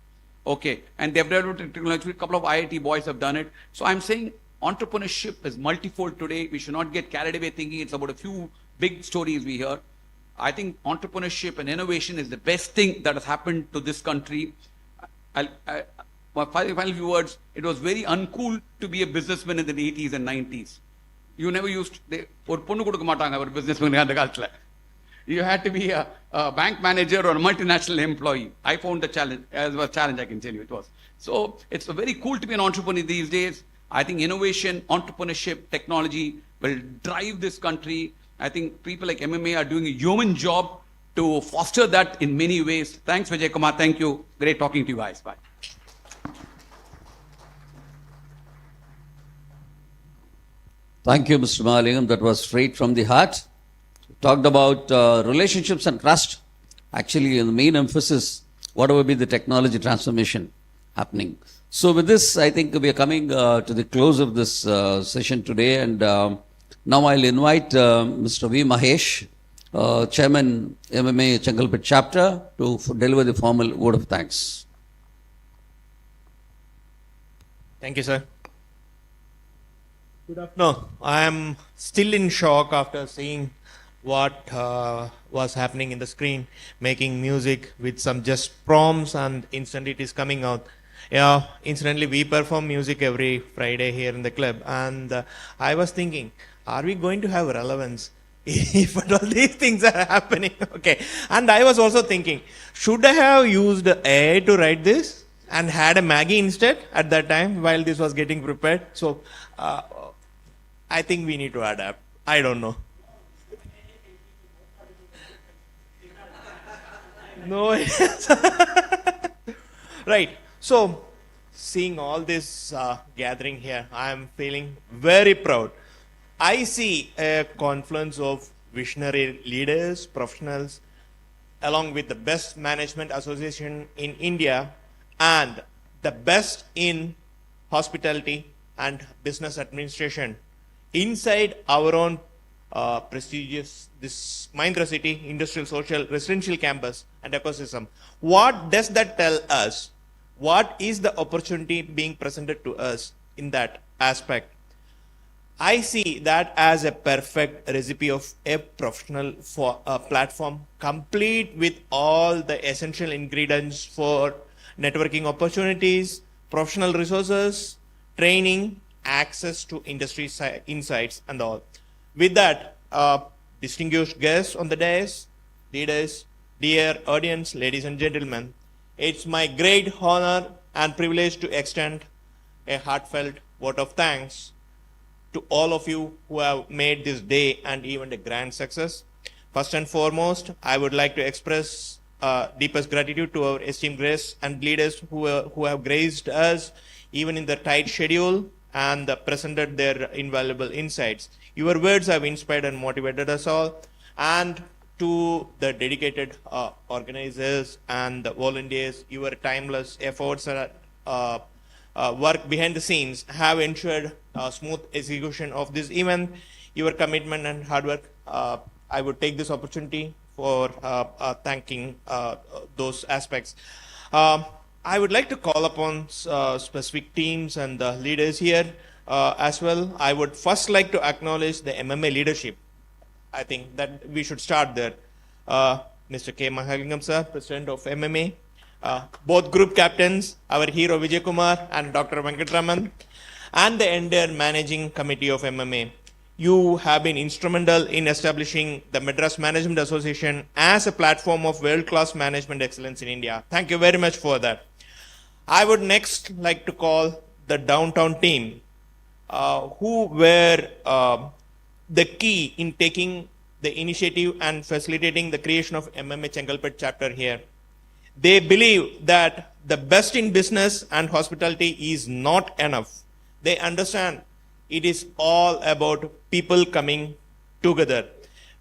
Okay, and they've developed technology. A couple of IIT boys have done it. So I'm saying entrepreneurship is multifold today. We should not get carried away thinking it's about a few big stories we hear. I think entrepreneurship and innovation is the best thing that has happened to this country. My final few words, it was very uncool to be a businessman in the 80s and 90s. You never used, businessman. You had to be a bank manager or a multinational employee. I found the challenge, as a challenge I can tell you it was. So it's very cool to be an entrepreneur these days. I think innovation, entrepreneurship, technology will drive this country. I think people like MMA are doing a human job to foster that in many ways. Thanks, Vijay Kumar. Thank you. Great talking to you guys. Bye. Thank you, Mr. Mahalingam. That was straight from the heart. Talked about relationships and trust. Actually, the main emphasis, what will be the technology transformation happening. So with this, I think we are coming to the close of this session today. And now I'll invite Mr. V Mahesh, Chairman, MMA Chengalpattu Chapter, to deliver the formal word of thanks. Thank you, sir. Good afternoon. I am still in shock after seeing what was happening in the screen, making music with some just prompts and instantly it is coming out. Yeah, incidentally, we perform music every Friday here in the club, and I was thinking, are we going to have relevance if all these things are happening? Okay. And I was also thinking, should I have used AI to write this and had a Maggie instead at that time while this was getting prepared? So I think we need to adapt. I don't know. No. Right. So, seeing all this gathering here, I am feeling very proud. I see a confluence of visionary leaders, professionals, along with the best management association in India and the best in hospitality and business administration inside our own prestigious this Mahindra City industrial social residential campus and ecosystem. What does that tell us? What is the opportunity being presented to us in that aspect? I see that as a perfect recipe of a professional platform, complete with all the essential ingredients for networking opportunities, professional resources, training, access to industry insights and all. With that, distinguished guests on the dais, leaders, dear audience, ladies and gentlemen, it's my great honor and privilege to extend a heartfelt vote of thanks to all of you who have made this day and even a grand success. First and foremost, I would like to express deepest gratitude to our esteemed guests and leaders who have graced us even in the tight schedule and presented their invaluable insights. Your words have inspired and motivated us all. And to the dedicated organizers and the volunteers, your timeless efforts and work behind the scenes have ensured smooth execution of this event. Your commitment and hard work I would take this opportunity for thanking those aspects. I would like to call upon specific teams and the leaders here as well. I would first like to acknowledge the MMA leadership. I think that we should start there. Mr. K Mahalingam sir, President of MMA, both group captains, our hero Vijay Kumar and Dr. Venkatraman, and the entire managing committee of MMA. You have been instrumental in establishing the Madras Management Association as a platform of world-class management excellence in India. Thank you very much for that. I would next like to call the downtown team, who were the key in taking the initiative and facilitating the creation of MMA Chengalpattu chapter here. They believe that the best in business and hospitality is not enough. They understand it is all about people coming together.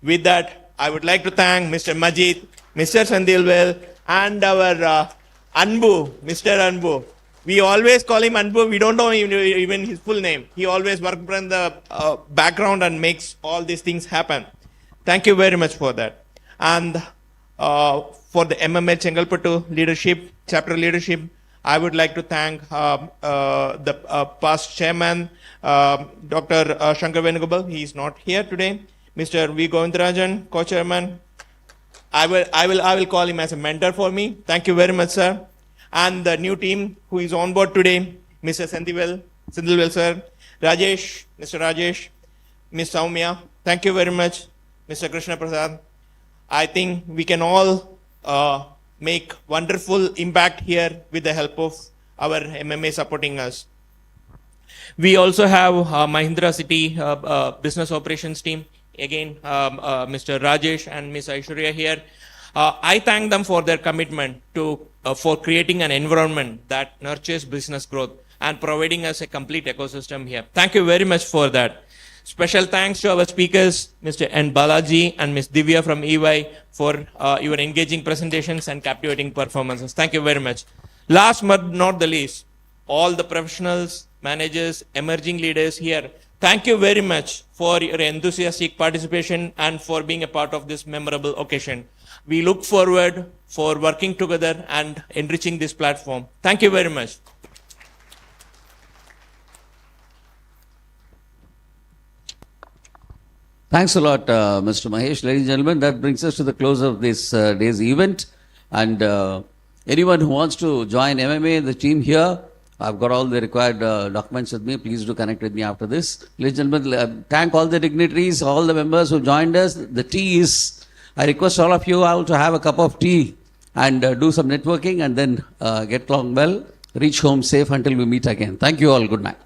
With that, I would like to thank Mr. Majid, Mr. Sandilwell, and our Anbu, Mr. Anbu. We always call him Anbu. We don't know even his full name. He always works from the background and makes all these things happen. Thank you very much for that. And for the MMA Chengalpattu leadership, chapter leadership, I would like to thank the past chairman, Dr. Shankar Venugopal. He is not here today. Mr. V Govindarajan, co-chairman. I will call him as a mentor for me. Thank you very much, sir. And the new team who is on board today, Mr. Sandilwell, sir, Rajesh, Mr. Rajesh, Ms. Soumya. Thank you very much, Mr. Krishna Prasad. I think we can all make wonderful impact here with the help of our MMA supporting us. We also have Mahindra City business operations team. Again, Mr. Rajesh and Ms. Aishwarya here. I thank them for their commitment to for creating an environment that nurtures business growth and providing us a complete ecosystem here. Thank you very much for that. Special thanks to our speakers, Mr. N. Balaji and Ms. Dhivya from EY for your engaging presentations and captivating performances. Thank you very much. Last but not the least, all the professionals, managers, emerging leaders here, thank you very much for your enthusiastic participation and for being a part of this memorable occasion. We look forward for working together and enriching this platform. Thank you very much. Thanks a lot, Mr. Mahesh. Ladies and gentlemen, that brings us to the close of this day's event. And anyone who wants to join MMA, the team here, I've got all the required documents with me. Please do connect with me after this. Ladies and gentlemen, thank all the dignitaries, all the members who joined us. The tea is, I request all of you all to have a cup of tea and do some networking and then get along well. Reach home safe until we meet again. Thank you all. Good night.